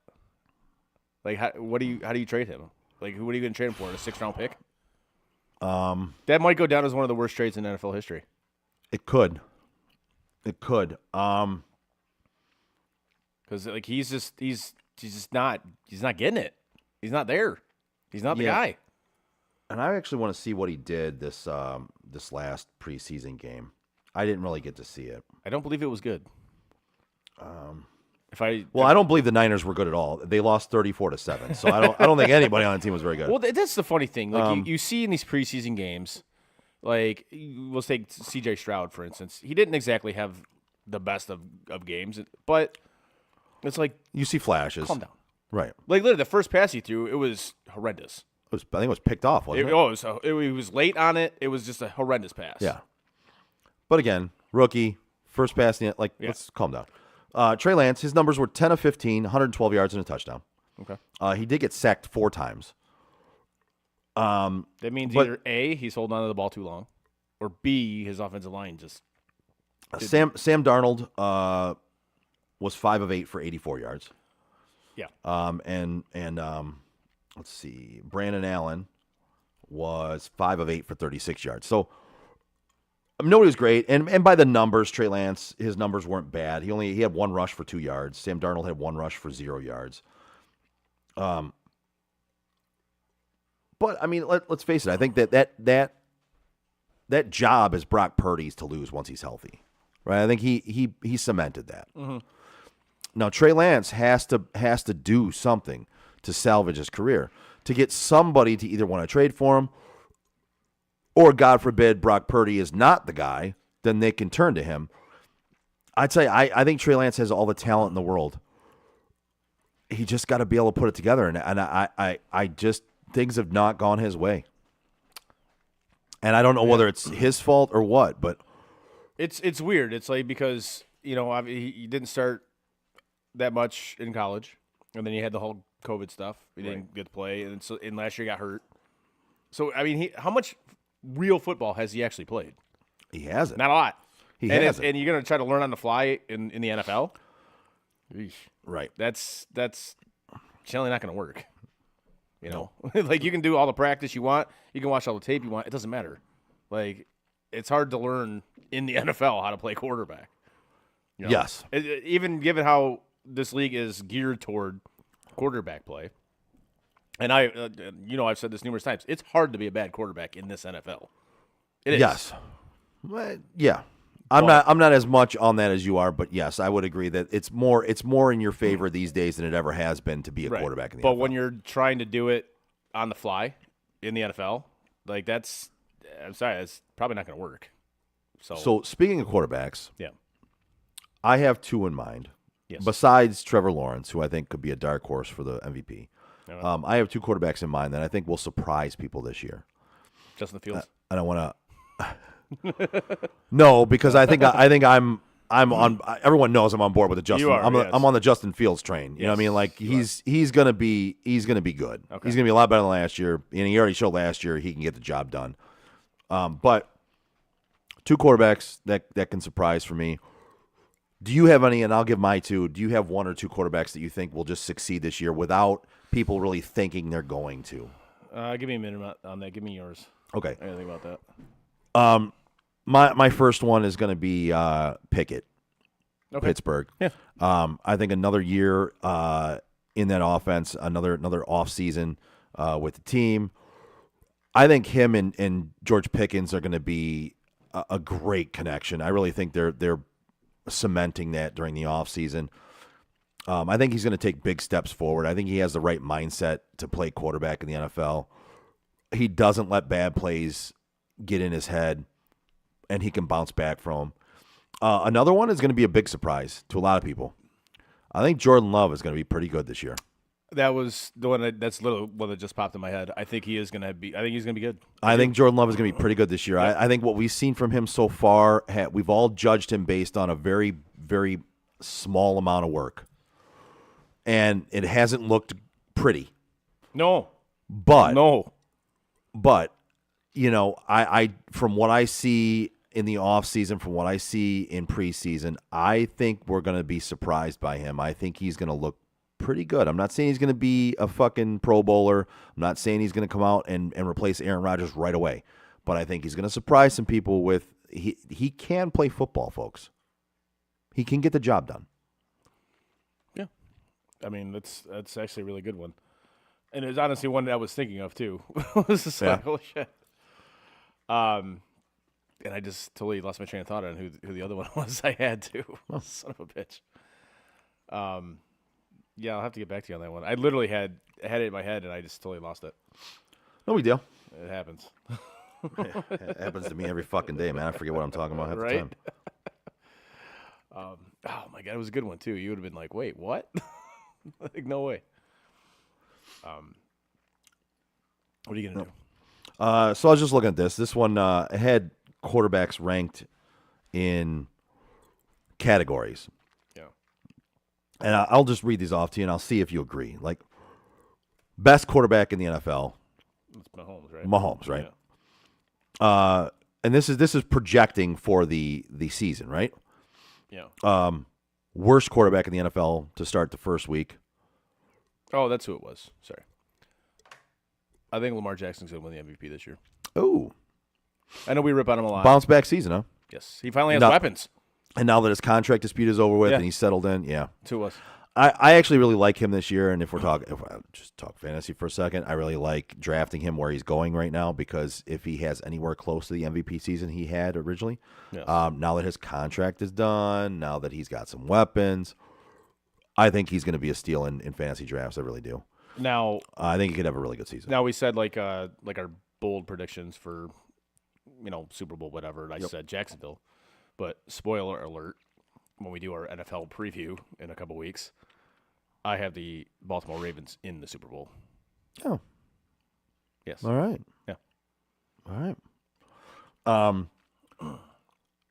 Like, how do you trade him? Like, what are you gonna trade him for? A 6th-round pick? That might go down as one of the worst trades in NFL history. It could. Because like he's just not getting it. He's not there. He's not the guy. And I actually want to see what he did this last preseason game. I didn't really get to see it. I don't believe it was good. I don't believe the Niners were good at all. They lost 34-7. So I don't think anybody on the team was very good. Well, that's the funny thing. Like you see in these preseason games, like we'll take C.J. Stroud for instance. He didn't exactly have the best of games, but it's like you see flashes. Calm down. Right. Like literally the first pass he threw, it was horrendous. I think it was picked off, wasn't it? It was late on it. It was just a horrendous pass. Yeah. But again, rookie, first pass, let's calm down. Trey Lance, his numbers were 10 of 15, 112 yards and a touchdown. Okay. He did get sacked 4 times. That means either A, he's holding on to the ball too long, or B, his offensive line just... Sam Darnold was 5 of 8 for 84 yards. Yeah. Let's see. Brandon Allen was 5 of 8 for 36 yards. So nobody was great. And by the numbers, Trey Lance, his numbers weren't bad. He had 1 rush for 2 yards. Sam Darnold had 1 rush for 0 yards. But I mean, let's face it. I think that job is Brock Purdy's to lose once he's healthy, right? I think he cemented that. Mm-hmm. Now Trey Lance has to do something to salvage his career, to get somebody to either want to trade for him, or God forbid Brock Purdy is not the guy, then they can turn to him. I'd say I think Trey Lance has all the talent in the world. He just got to be able to put it together, and I just things have not gone his way. And I don't know whether it's his fault or what, but it's weird. It's like because he didn't start that much in college, and then you had the whole COVID stuff. He didn't get to play, and last year he got hurt. So I mean, how much real football has he actually played? He hasn't. Not a lot. He hasn't. And you're gonna try to learn on the fly in the NFL. Eesh. Right. That's generally not gonna work. Like you can do all the practice you want, you can watch all the tape you want. It doesn't matter. Like it's hard to learn in the NFL how to play quarterback. You know? Yes. Even given how this league is geared toward quarterback play. And I've said this numerous times. It's hard to be a bad quarterback in this NFL. It is. Yes. Well, yeah. I'm not as much on that as you are, but yes, I would agree that it's more in your favor these days than it ever has been to be a quarterback in the NFL. But when you're trying to do it on the fly in the NFL, like that's probably not going to work. So speaking of quarterbacks, yeah, I have two in mind. Yes. Besides Trevor Lawrence, who I think could be a dark horse for the MVP. Right. I have two quarterbacks in mind that I think will surprise people this year. Justin Fields. I don't want to. No, because I think I'm on. Everyone knows I'm on board with the Justin. You are, yes. I'm on the Justin Fields train. You know what I mean? Like he's gonna be good. Okay. He's gonna be a lot better than last year, and he already showed last year he can get the job done. But two quarterbacks that can surprise for me. Do you have any? And I'll give my two. Do you have one or two quarterbacks that you think will just succeed this year without people really thinking they're going to? Give me a minute on that. Give me yours. Okay. I didn't think about that. My first one is going to be Pickett, Pittsburgh. Yeah. I think another year in that offense, another off season with the team. I think him and George Pickens are going to be a great connection. I really think they're cementing that during the off season. I think he's going to take big steps forward. I think he has the right mindset to play quarterback in the NFL. He doesn't let bad plays get in his head, and he can bounce back from them. Another one is going to be a big surprise to a lot of people. I think Jordan Love is going to be pretty good this year. That was the one. That's literally one that just popped in my head. I think he is going to be. I think he's going to be good. I think Jordan Love is going to be pretty good this year. I think what we've seen from him so far, we've all judged him based on a very, very small amount of work, and it hasn't looked pretty. No, but I from what I see in the offseason, from what I see in preseason, I think we're going to be surprised by him. I think he's going to look pretty good. I'm not saying he's going to be a fucking Pro Bowler. I'm not saying he's going to come out and replace Aaron Rodgers right away. But I think he's going to surprise some people with he can play football, folks. He can get the job done. Yeah. I mean, that's actually a really good one. And it was honestly one that I was thinking of, too. This is like, holy shit. And I just totally lost my train of thought on who the other one was I had to. Oh. Son of a bitch. Yeah, I'll have to get back to you on that one. I literally had it in my head, and I just totally lost it. No big deal. It happens. It happens to me every fucking day, man. I forget what I'm talking about half right? the time. Oh, my God, it was a good one, too. You would have been like, wait, what? Like, no way. What are you going to do? So I was just looking at this. This one had quarterbacks ranked in categories. Yeah. And I'll just read these off to you, and I'll see if you agree. Like, best quarterback in the NFL. It's Mahomes, right? Mahomes, right? Yeah. And this is projecting for the season, right? Yeah. Worst quarterback in the NFL to start the first week. Oh, that's who it was. Sorry. I think Lamar Jackson's going to win the MVP this year. Oh. I know we rip on him a lot. Bounce back season, huh? Yes. He finally has weapons. And now that his contract dispute is over with Yeah. and he's settled in, yeah. To us. I actually really like him this year, and if I just talk fantasy for a second, I really like drafting him where he's going right now, because if he has anywhere close to the MVP season he had originally, Yes. now that his contract is done, now that he's got some weapons, I think he's going to be a steal in fantasy drafts. I really do. Now, I think he could have a really good season. Now we said like our bold predictions for, Super Bowl, whatever. And I said Jacksonville, but spoiler alert, when we do our NFL preview in a couple weeks, I have the Baltimore Ravens in the Super Bowl. Oh, yes. All right. Yeah. All right.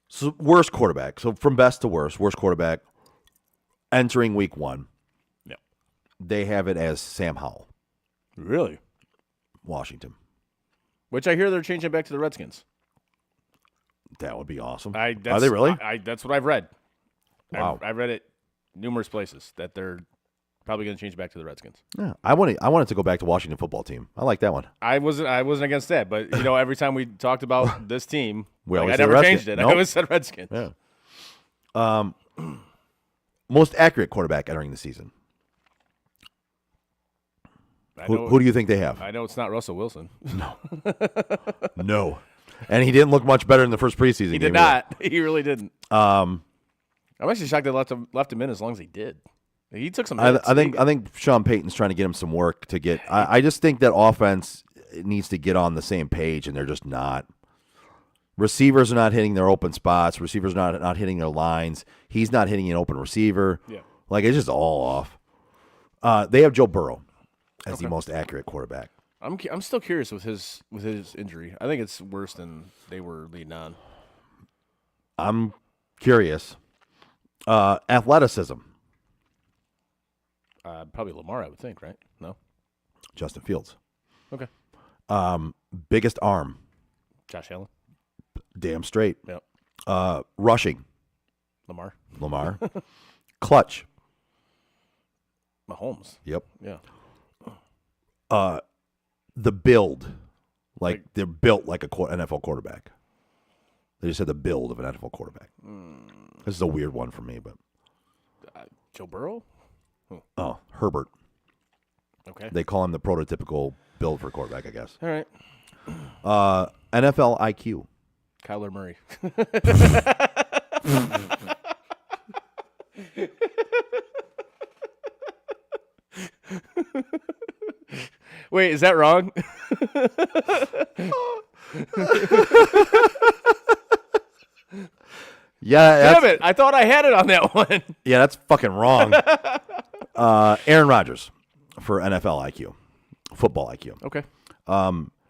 So worst quarterback. So from best to worst quarterback entering week 1. Yeah. They have it as Sam Howell, Really? Washington. Which I hear they're changing back to the Redskins. That would be awesome. Are they really? That's what I've read. Wow. I've read it numerous places that they're Probably going to change back to the Redskins. Yeah, I wanted to go back to Washington football team. I like that one. I wasn't against that, but every time we talked about this team, We I always said never changed Redskins. it. Nope. I always said Redskins. Yeah. Most accurate quarterback entering the season. Who do you think they have? I know it's not Russell Wilson. No. And he didn't look much better in the first preseason He game. did not. He really didn't. Um, I'm actually shocked they left him in as long as he did. He took some I hits. think Sean Payton's trying to get him some work to get. I just think that offense needs to get on the same page, and they're just not. Receivers are not hitting their open spots. Receivers are not hitting their lines. He's not hitting an open receiver. Yeah. Like, it's just all off. They have Joe Burrow as the most accurate quarterback. I'm still curious with his injury. I think it's worse than they were leading on. I'm curious. Athleticism. Probably Lamar, I would think, right? No? Justin Fields. Okay. Biggest arm. Josh Allen. Damn straight. Yep. Rushing. Lamar. Clutch. Mahomes. Yep. Yeah. The build. Like they're built like a NFL quarterback. They just had the build of an NFL quarterback. This is a weird one for me, but. Joe Burrow? Oh, Herbert. Okay. They call him the prototypical build for quarterback, I guess. All right. NFL IQ. Kyler Murray. Wait, is that wrong? Yeah, Damn it. I thought I had it on that one. Yeah, that's fucking wrong. Aaron Rodgers for NFL IQ. Football IQ. Okay.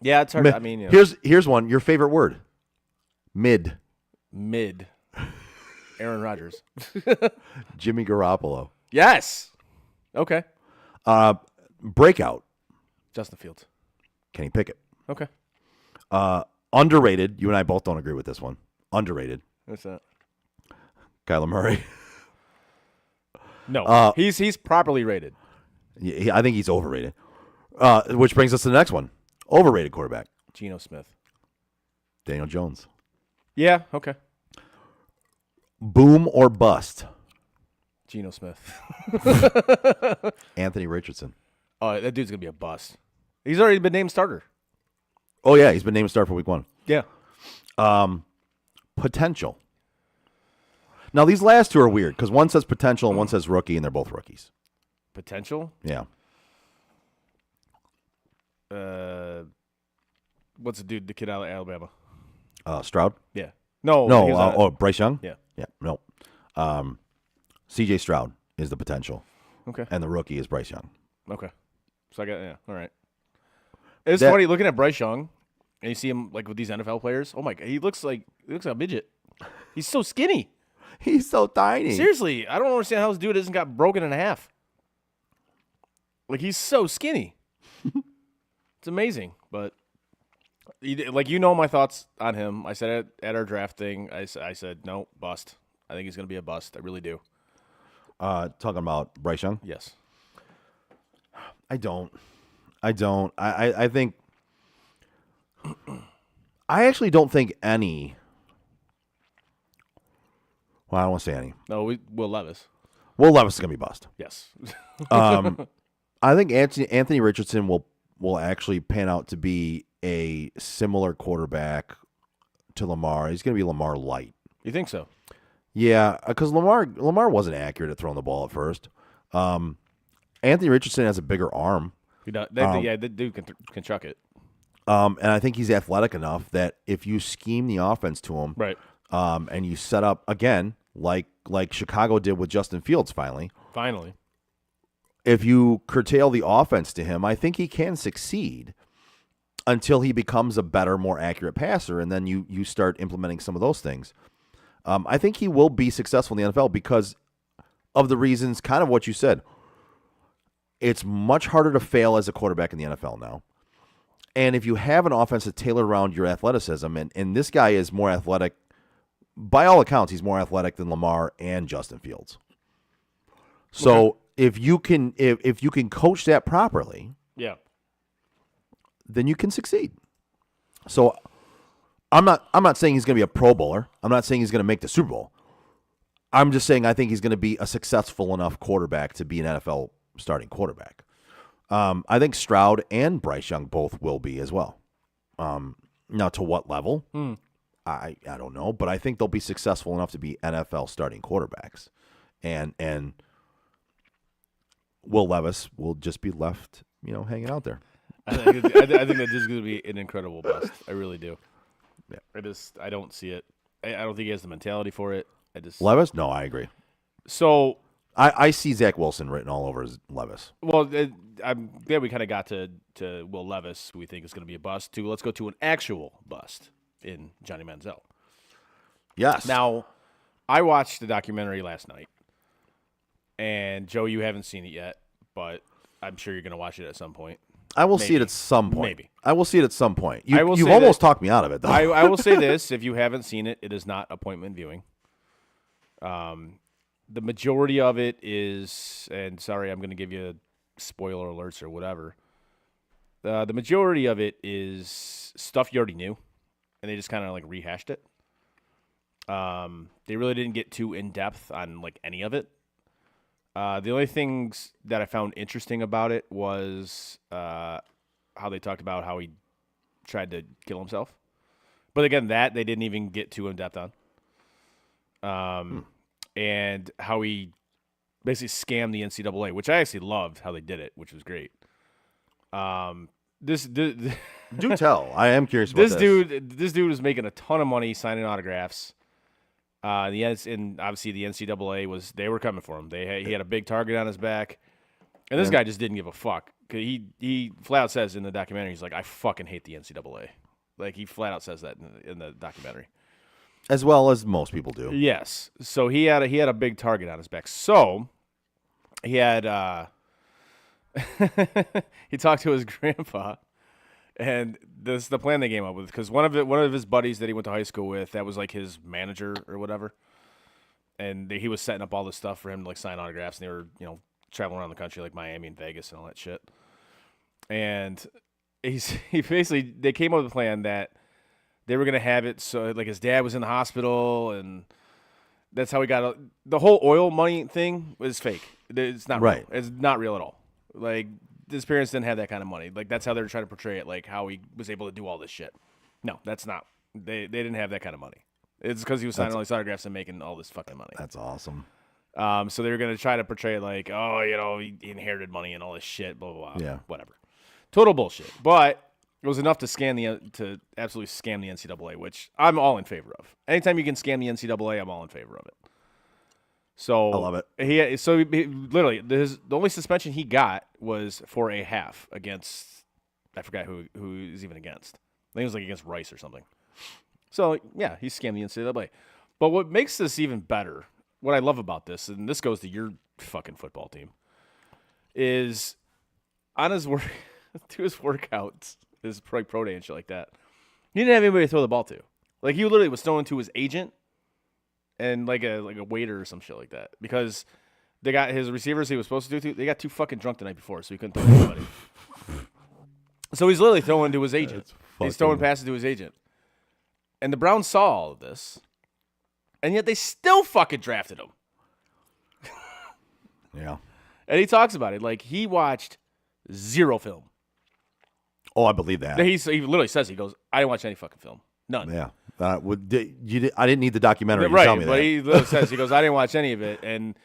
Yeah, it's hard. Here's one. Your favorite word. Mid. Aaron Rodgers. Jimmy Garoppolo. Yes. Okay. Breakout. Justin Fields. Kenny Pickett. Okay. Underrated. You and I both don't agree with this one. Underrated. What's that? Kyler Murray. No. He's properly rated. I think he's overrated. Which brings us to the next one. Overrated quarterback. Geno Smith. Daniel Jones. Yeah, okay. Boom or bust. Geno Smith. Anthony Richardson. Oh, that dude's going to be a bust. He's already been named starter. Oh, yeah. He's been named starter for week 1. Yeah. Potential. Now, these last two are weird because one says potential and one says rookie, and they're both rookies. Potential? Yeah. What's the kid out of Alabama? Stroud? Yeah. No. No. Bryce Young? Yeah. Yeah. No. C.J. Stroud is the potential. Okay. And the rookie is Bryce Young. Okay. So all right. It's funny looking at Bryce Young, and you see him like with these NFL players. Oh my God, he looks like a midget. He's so skinny. He's so tiny. Seriously, I don't understand how this dude hasn't got broken in half. Like, he's so skinny. It's amazing. But, my thoughts on him. I said it at our draft thing. I said, no, bust. I think he's going to be a bust. I really do. Talking about Bryce Young? Yes. I don't. I think. I actually don't think any. Well, I don't want to say any. No, Will Levis. Will Levis is going to be bust. Yes. I think Anthony Richardson will actually pan out to be a similar quarterback to Lamar. He's going to be Lamar light. You think so? Yeah, because Lamar wasn't accurate at throwing the ball at first. Anthony Richardson has a bigger arm. The dude can chuck it. And I think he's athletic enough that if you scheme the offense to him, right, and you set up again like Chicago did with Justin Fields finally, if you curtail the offense to him, I think he can succeed until he becomes a better, more accurate passer, and then you start implementing some of those things. I think he will be successful in the NFL because of the reasons, kind of what you said. It's much harder to fail as a quarterback in the NFL now. And if you have an offense that's tailored around your athleticism, and this guy is more athletic, by all accounts, he's more athletic than Lamar and Justin Fields. So if you can coach that properly, Yeah. then you can succeed. So I'm not saying he's going to be a Pro Bowler. I'm not saying he's going to make the Super Bowl. I'm just saying I think he's going to be a successful enough quarterback to be an NFL starting quarterback. I think Stroud and Bryce Young both will be as well. Now, to what level? I don't know, but I think they'll be successful enough to be NFL starting quarterbacks. And Will Levis will just be left, hanging out there. I think that this is going to be an incredible bust. I really do. Yeah. I don't see it. I don't think he has the mentality for it. Levis? No, I agree. So I see Zach Wilson written all over Levis. Well, I'm glad we kind of got to Will Levis, who we think is going to be a bust, too. Let's go to an actual bust in Johnny Manziel. Yes. Now, I watched the documentary last night, and Joe, you haven't seen it yet, but I'm sure you're going to watch it at some point. I will see it at some point. Maybe. I will see it at some point. You've say almost talked me out of it, though. I will say this. If you haven't seen it, it is not appointment viewing. The majority of it is, and sorry, I'm going to give you spoiler alerts or whatever. The majority of it is stuff you already knew, and they just kind of like rehashed it. They really didn't get too in depth on like any of it. The only things that I found interesting about it was how they talked about how he tried to kill himself. But again, that they didn't even get too in depth on. And how he basically scammed the NCAA, which I actually loved how they did it, which was great. Do tell. I am curious about this. This dude was making a ton of money signing autographs. And obviously the NCAA they were coming for him. He had a big target on his back, and this guy just didn't give a fuck. 'Cause he flat out says in the documentary, he's like, I fucking hate the NCAA. Like he flat out says that in the documentary. As well as most people do. Yes. So he had a big target on his back. So he had he talked to his grandpa, and this is the plan they came up with, because one of his buddies that he went to high school with, that was like his manager or whatever, and he was setting up all this stuff for him to like sign autographs, and they were traveling around the country like Miami and Vegas and all that shit. And they came up with a plan that they were going to have it so like his dad was in the hospital, and that's how he got the whole oil money thing was fake. It's not right. Real. It's not real at all. Like his parents didn't have that kind of money. Like that's how they're trying to portray it, like how he was able to do all this shit. No, that's not. They didn't have that kind of money. It's because he was signing all these autographs and making all this fucking money. That's awesome. So they were going to try to portray it like, oh, he inherited money and all this shit, blah blah blah. Yeah. Whatever. Total bullshit. But it was enough to absolutely scam the NCAA, which I'm all in favor of. Anytime you can scam the NCAA, I'm all in favor of it. So I love it. He literally the only suspension he got was for a half against, I forgot who he's even against. I think it was like against Rice or something. So yeah, he scammed the NCAA. But what makes this even better, what I love about this, and this goes to your fucking football team, is on his work to his workouts, his pro day and shit like that, he didn't have anybody to throw the ball to. Like he literally was throwing to his agent and like a waiter or some shit like that, because they got his receivers he was supposed to do. They got too fucking drunk the night before, so he couldn't throw to anybody. So he's literally throwing to his agent. He's throwing passes to his agent. And the Browns saw all of this, and yet they still fucking drafted him. Yeah. And he talks about it like he watched zero film. Oh, I believe that. He literally says, he goes, I didn't watch any fucking film. None. Yeah. I didn't need the documentary Right, to tell me but that. he literally says, he goes, I didn't watch any of it. And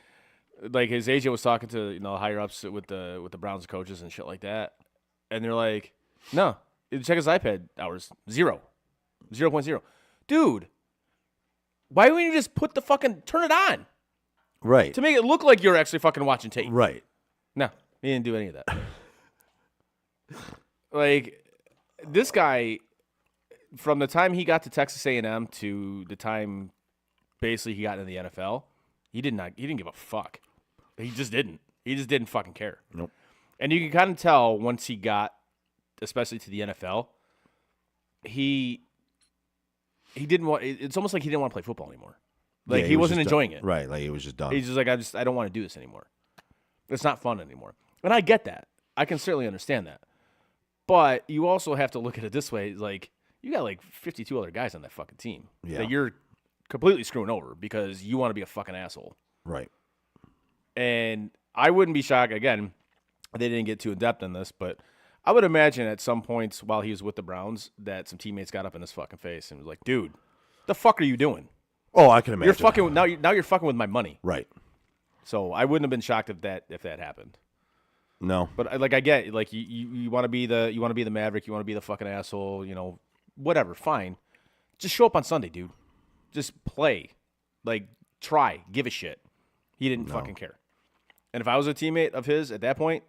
like his agent was talking to higher ups with the Browns coaches and shit like that, and they're like, no, check his iPad hours, 0.0. Dude, why wouldn't you just turn it on Right. to make it look like you're actually fucking watching tape? Right. No, he didn't do any of that. Like this guy, from the time he got to Texas A&M to the time basically he got into the NFL, he didn't give a fuck. He just didn't. He just didn't fucking care. Nope. And you can kind of tell once he got, especially to the NFL, he didn't want. It's almost like he didn't want to play football anymore. Like Yeah, he was wasn't just enjoying done. it. Right. Like he was just done. He's just like, I don't want to do this anymore. It's not fun anymore. And I get that. I can certainly understand that. But you also have to look at it this way. Like, you got like 52 other guys on that fucking team that you're completely screwing over because you want to be a fucking asshole. Right. And I wouldn't be shocked, again, they didn't get too in-depth in this, but I would imagine at some points while he was with the Browns that some teammates got up in his fucking face and was like, dude, the fuck are you doing? Oh, I can imagine. You're fucking now you're fucking with my money. Right. So I wouldn't have been shocked if that happened. No. But like I get like you want to be the Maverick, you want to be the fucking asshole, whatever, fine. Just show up on Sunday, dude. Just play. Like try, give a shit. He didn't fucking care. And if I was a teammate of his at that point,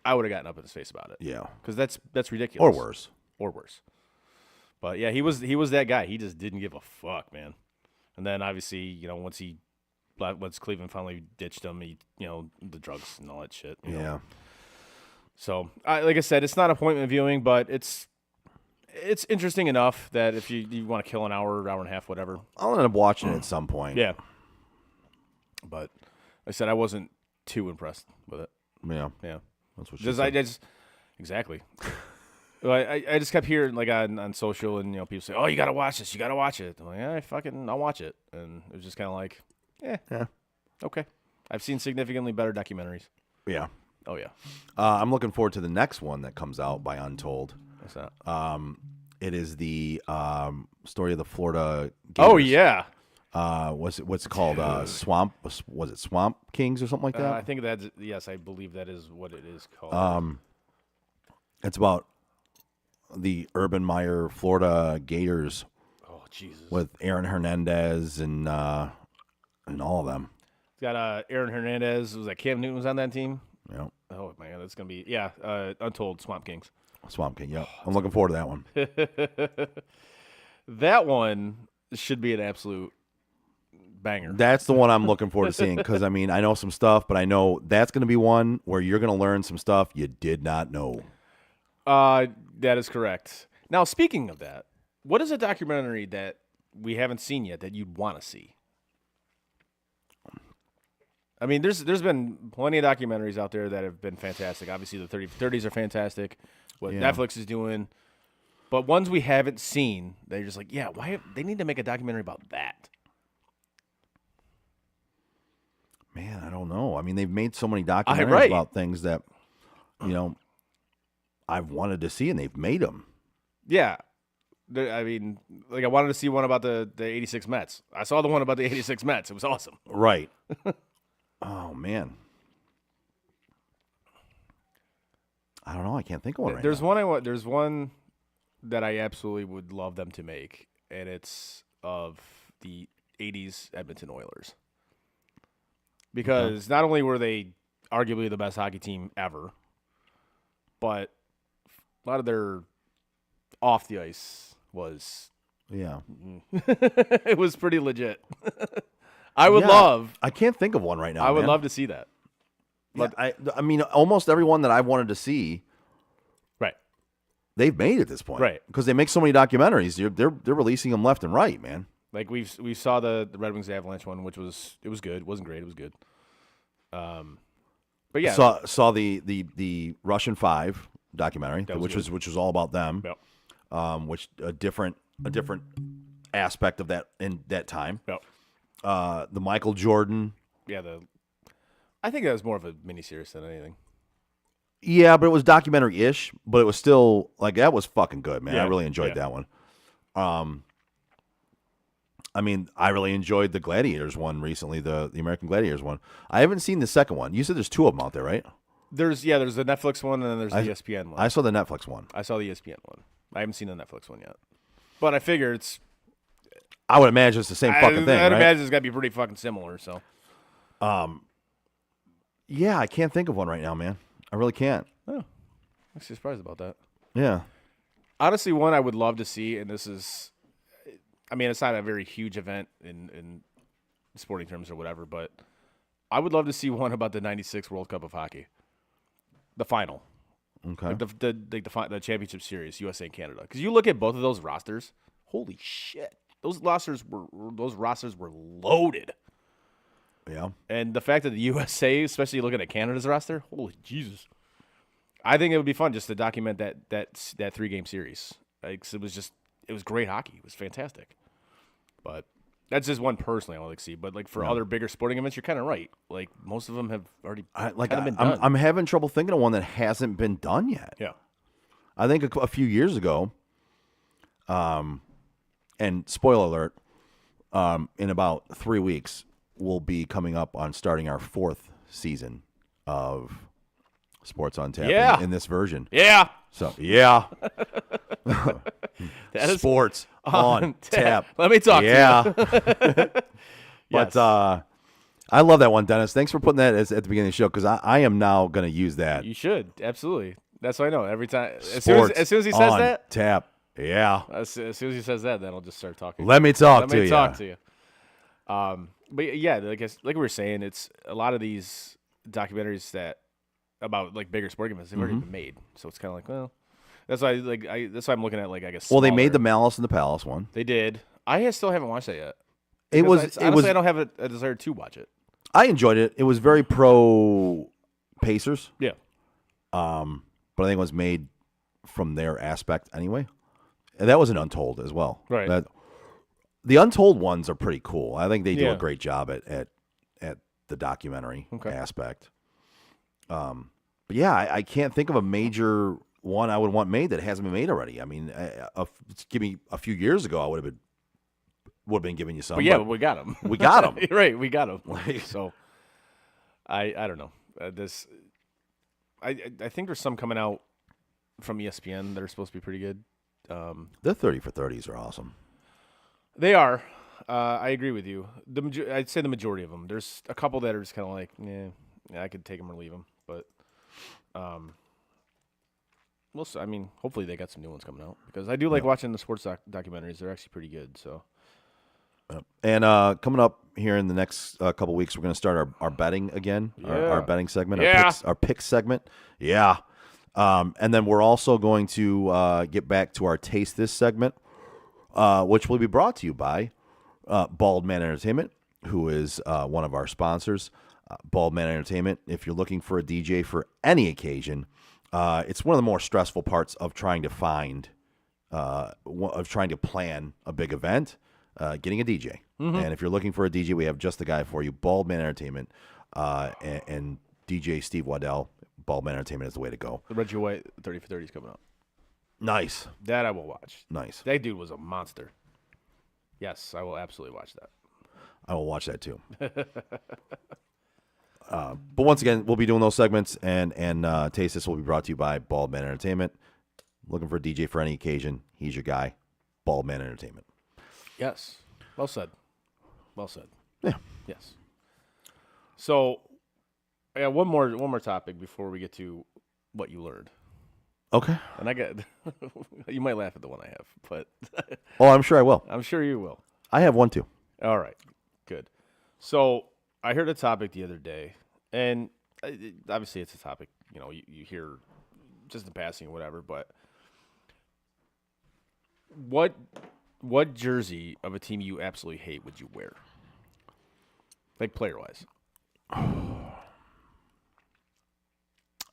I would have gotten up in his face about it. Yeah. Cuz that's ridiculous. Or worse. But yeah, he was that guy. He just didn't give a fuck, man. And then obviously, once Cleveland finally ditched him, the drugs and all that shit. Yeah. So, like I said, it's not appointment viewing, but it's interesting enough that if you want to kill an hour and a half, whatever. I'll end up watching it at some point. Yeah. But like I said, I wasn't too impressed with it. Yeah. Yeah. That's what she Just, said. exactly. I just kept hearing like on social and people say, "Oh, you gotta watch this. You gotta watch it." I'm like, "Yeah, I'll watch it." And it was just kind of like, Yeah. Okay. I've seen significantly better documentaries. Yeah. Oh yeah. I'm looking forward to the next one that comes out by Untold. What's that? It is the story of the Florida Gators. Oh yeah. What's it called? Swamp? Was it Swamp Kings or something like that? I think yes, I believe that is what it is called. It's about the Urban Meyer Florida Gators Oh Jesus. with Aaron Hernandez and all of them. It's got Aaron Hernandez. Was that Cam Newton was on that team? Yeah. Oh man, that's gonna be Untold Swamp Kings. Swamp King. Yeah. I'm looking forward to that one. That one should be an absolute banger. That's the one I'm looking forward to seeing because, I know some stuff, but I know that's going to be one where you're going to learn some stuff you did not know. That is correct. Now, speaking of that, what is a documentary that we haven't seen yet that you'd want to see? There's been plenty of documentaries out there that have been fantastic. Obviously, the 30s are fantastic. What Netflix is doing. But ones we haven't seen, they're just like, why they need to make a documentary about that. Man, I don't know. They've made so many documentaries Right. about things that, I've wanted to see, and they've made them. Yeah. I wanted to see one about the 86 Mets. I saw the one about the 86 Mets. It was awesome. Right. Oh, man. I don't know. I can't think of one right There's now. There's one that I absolutely would love them to make, and it's of the 80s Edmonton Oilers. Because not only were they arguably the best hockey team ever, but a lot of their off the ice was Yeah. it was pretty legit. I would love. I can't think of one right now. I would man. love to see that. Yeah, almost everyone that I wanted to see, Right. they've made at this point. Right. Because they make so many documentaries. They're releasing them left and right, man. Like we saw the Red Wings Avalanche one, which was good. It wasn't great. It was good. But yeah, Saw the Russian 5 documentary, was which was all about them. Yep. Which a different aspect of that in that time. Yep. The Michael Jordan. Yeah, I think that was more of a miniseries than anything. Yeah, but it was documentary-ish, but it was still that was fucking good, man. Yeah, I really enjoyed that one. I really enjoyed the Gladiators one recently, the American Gladiators one. I haven't seen the second one. You said there's 2 of them out there, right? There's the Netflix one and then there's the ESPN one. I saw the Netflix one. I saw the ESPN one. I haven't seen the Netflix one yet. But I figure it's I would imagine it's the same fucking thing, I'd right? imagine it's got to be pretty fucking similar, so. Yeah, I can't think of one right now, man. I really can't. Oh. I'm actually surprised about that. Yeah. Honestly, one I would love to see, and this is, it's not a very huge event in sporting terms or whatever, but I would love to see one about the 96 World Cup of Hockey. The final. Okay. Like the championship series, USA and Canada. Because you look at both of those rosters, holy shit. Those rosters were loaded. Yeah. And the fact that the USA, especially looking at Canada's roster, holy Jesus. I think it would be fun just to document that 3-game series. Like, 'cause it was great hockey. It was fantastic. But that's just one personally I would like to see. But like for other bigger sporting events, you're kind of right. Like most of them have already been done. I'm having trouble thinking of one that hasn't been done yet. Yeah. I think a few years ago, and spoiler alert, in about 3 weeks, we'll be coming up on starting our 4th season of Sports on Tap in this version. Yeah. So, yeah. That is Sports on Tap. Let me talk to you. But Yes. I love that one, Dennis. Thanks for putting that at the beginning of the show because I am now going to use that. You should. Absolutely. That's what I know. Every time. As Sports soon as he says on that. Tap. Yeah. As soon as he says that, then I'll just start talking. Let me talk Let me talk to you. But yeah, like we were saying, it's a lot of these documentaries that about like bigger sporting events they've already been made. So it's kind of like, well, that's why that's why I'm looking at like I guess. Well, they made the smaller. Malice in the Palace one. They did. I still haven't watched that yet. It was. Honestly, I don't have a desire to watch it. I enjoyed it. It was very pro Pacers. Yeah. But I think it was made from their aspect anyway. And that was an Untold as well. Right. The Untold ones are pretty cool. I think they do Yeah. a great job at the documentary aspect. But yeah, I can't think of a major one I would want made that hasn't been made already. I mean, give me a few years ago, I would have been giving you some. But yeah, but we got him. We got him. Right, we got him. So, I don't know. I think there's some coming out from ESPN that are supposed to be pretty good. The 30 for 30s are awesome. They are. I agree with you. I'd say the majority of them. There's a couple that are just kind of like, yeah, I could take them or leave them. But we'll see. I mean, hopefully they got some new ones coming out because I do like watching the sports documentaries. They're actually pretty good. So. And coming up here in the next couple weeks, we're going to start our betting again, our betting segment, our picks segment. Yeah. And then we're also going to get back to our Taste This segment, which will be brought to you by Bald Man Entertainment, who is one of our sponsors. Bald Man Entertainment, if you're looking for a DJ for any occasion, it's one of the more stressful parts of trying to plan a big event. Getting a DJ. And if you're looking for a DJ, we have just the guy for you, Bald Man Entertainment, and DJ Steve Waddell. Bald Man Entertainment is the way to go. The Reggie White 30 for 30 is coming up. Nice. That I will watch. Nice. That dude was a monster. Yes, I will absolutely watch that. I will watch that too. But once again, we'll be doing those segments, and Taste This will be brought to you by Bald Man Entertainment. Looking for a DJ for any occasion, he's your guy, Bald Man Entertainment. Yes. Well said. Well said. Yeah. Yes. So, I got one more topic before we get to what you learned. Okay. And I got you might laugh at the one I have, but Oh, I'm sure I will. I'm sure you will. I have one too. All right. Good. So, I heard a topic the other day, and obviously it's a topic, you hear just in passing or whatever, but what jersey of a team you absolutely hate would you wear? Like player-wise.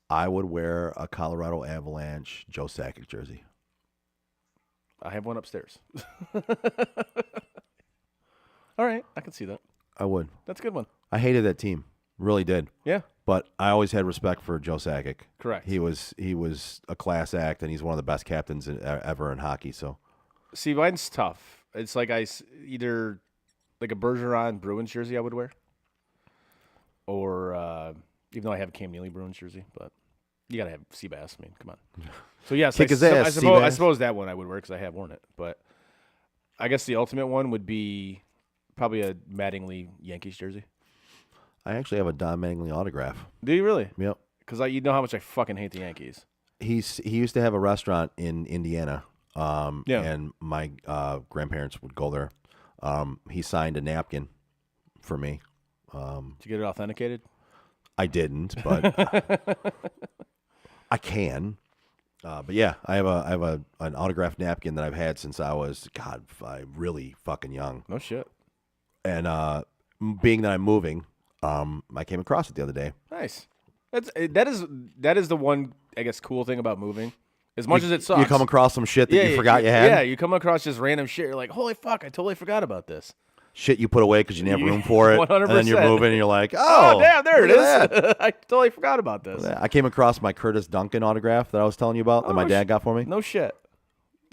I would wear a Colorado Avalanche Joe Sakic jersey. I have one upstairs. All right, I can see that. I would. That's a good one. I hated that team. Really did. Yeah. But I always had respect for Joe Sakic. Correct. He was a class act, and he's one of the best captains ever in hockey. So, see, mine's tough. It's like either like a Bergeron Bruins jersey I would wear, or even though I have a Cam Neely Bruins jersey, but you gotta have Seabass. I mean, come on. So yes, Kick his ass, Seabass. I suppose that one I would wear because I have worn it. But I guess the ultimate one would be probably a Mattingly Yankees jersey. I actually have a Don Mattingly autograph. Do you really? Yep. Because you know how much I fucking hate the Yankees. He used to have a restaurant in Indiana. Yeah. And my grandparents would go there. He signed a napkin for me. Did you get it authenticated? I didn't, but I can. But yeah, I have an autographed napkin that I've had since I was really fucking young. No shit. And being that I'm moving, I came across it the other day. Nice. That is the one, I guess, cool thing about moving. As much as it sucks. You come across some shit that you forgot you had? Yeah, you come across just random shit. You're like, holy fuck, I totally forgot about this. Shit you put away because you didn't have room for it. 100%. And then you're moving and you're like, Oh, damn, there it look is. at that. I totally forgot about this. I came across my Curtis Duncan autograph that I was telling you about that my dad got for me. No shit.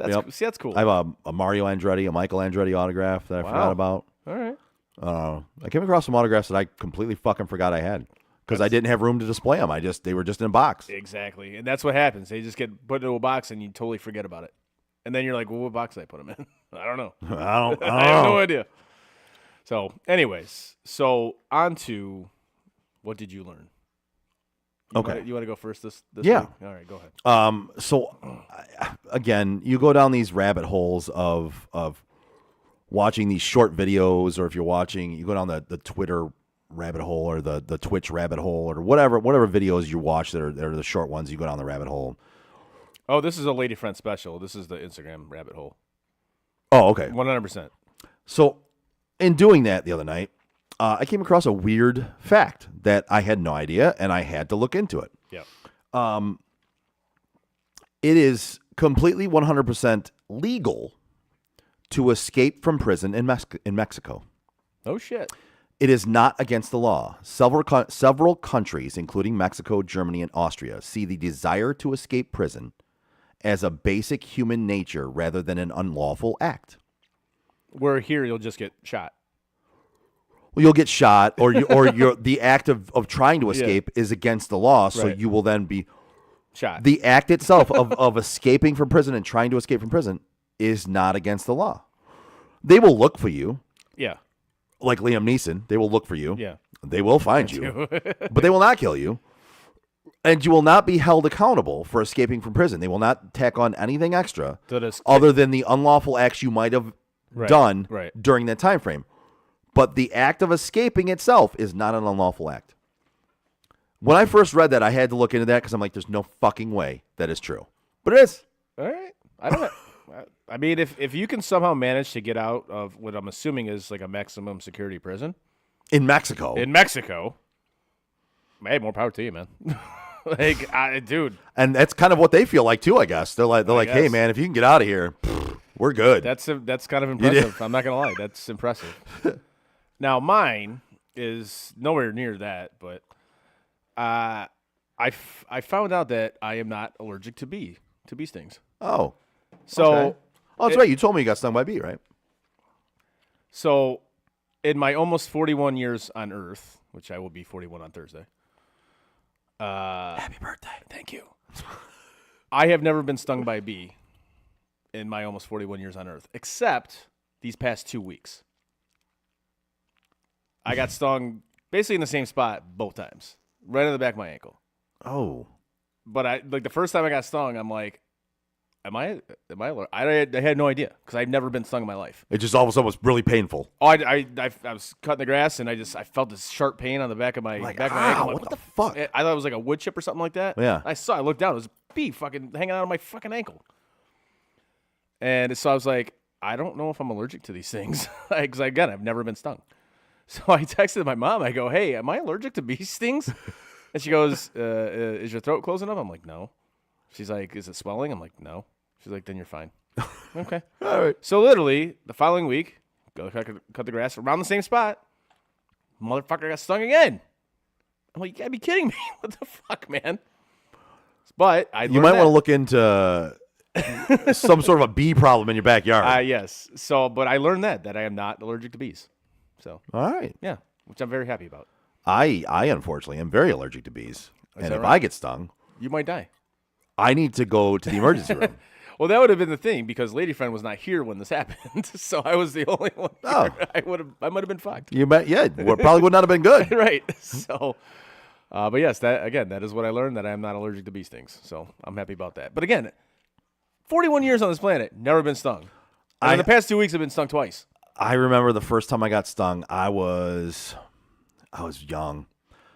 Yep. See, that's cool. I have a Mario Andretti, a Michael Andretti autograph that I forgot about. All right. I came across some autographs that I completely fucking forgot I had because I didn't have room to display them. They were just in a box. Exactly. And that's what happens. They just get put into a box and you totally forget about it. And then you're like, well, what box did I put them in? I don't know. I have no idea. So, anyways, on to what did you learn? You want to go first this Yeah. week? All right, go ahead. Again, you go down these rabbit holes of watching these short videos, or if you go down the Twitter rabbit hole or the Twitch rabbit hole or whatever videos you watch that are the short ones, you go down the rabbit hole. Oh, this is a lady friend special. This is the Instagram rabbit hole. Oh, okay. 100%. So in doing that the other night, I came across a weird fact that I had no idea, and I had to look into it. Yeah. It is completely 100% legal to escape from prison in Mexico. Oh, shit. It is not against the law. Several countries, including Mexico, Germany, and Austria, see the desire to escape prison as a basic human nature rather than an unlawful act. Where here you'll just get shot. Well, you'll get shot, or the act of trying to escape is against the law, so Right. you will then be Shot. The act itself of escaping from prison and trying to escape from prison is not against the law. They will look for you. Yeah. Like Liam Neeson, they will look for you. Yeah. They will find you, but they will not kill you. And you will not be held accountable for escaping from prison. They will not tack on anything extra other than the unlawful acts you might have done during that time frame. But the act of escaping itself is not an unlawful act. When I first read that, I had to look into that because I'm like, there's no fucking way that is true. But it is. All right. I don't know. I mean, if you can somehow manage to get out of what I'm assuming is like a maximum security prison in Mexico, hey, more power to you, man. Dude. And that's kind of what they feel like too, I guess. They're like, hey, man, if you can get out of here, we're good. That's kind of impressive. I'm not gonna lie, that's impressive. Now mine is nowhere near that, but I found out that I am not allergic to bee stings. Oh, so okay. That's right. You told me you got stung by a bee, right? So, in my almost 41 years on Earth, which I will be 41 on Thursday. Happy birthday! Thank you. I have never been stung by a bee in my almost 41 years on Earth, except these past 2 weeks. I got stung basically in the same spot both times, right on the back of my ankle. Oh. But the first time I got stung, I'm like, am I allergic? I had no idea because I'd never been stung in my life. It just all of a sudden was really painful. Oh, I was cutting the grass and I felt this sharp pain on the back of my ankle. Like, what the fuck? I thought it was like a wood chip or something like that. Yeah. I looked down. It was a bee fucking hanging out on my fucking ankle. And so I was like, I don't know if I'm allergic to these things because again, I've never been stung. So I texted my mom. I go, hey, am I allergic to bee stings? And she goes, is your throat closing up? I'm like, no. She's like, is it swelling? I'm like, no. She's like, then you're fine. Okay. All right. So literally, the following week, go cut the grass around the same spot. Motherfucker got stung again. I'm like, you gotta be kidding me. What the fuck, man? But you might want to look into some sort of a bee problem in your backyard. Yes. So, but I learned that I am not allergic to bees. So. All right. Yeah, which I'm very happy about. I unfortunately am very allergic to bees. And if right? I get stung, you might die. I need to go to the emergency room. Well, that would have been the thing because Lady Friend was not here when this happened, so I was the only one. Oh. I might have been fucked. You bet. Yeah, probably would not have been good. Right. So, but yes, that is what I learned, that I am not allergic to bee stings. So I'm happy about that. But again, 41 years on this planet, never been stung. And in the past 2 weeks, I've been stung twice. I remember the first time I got stung, I was young.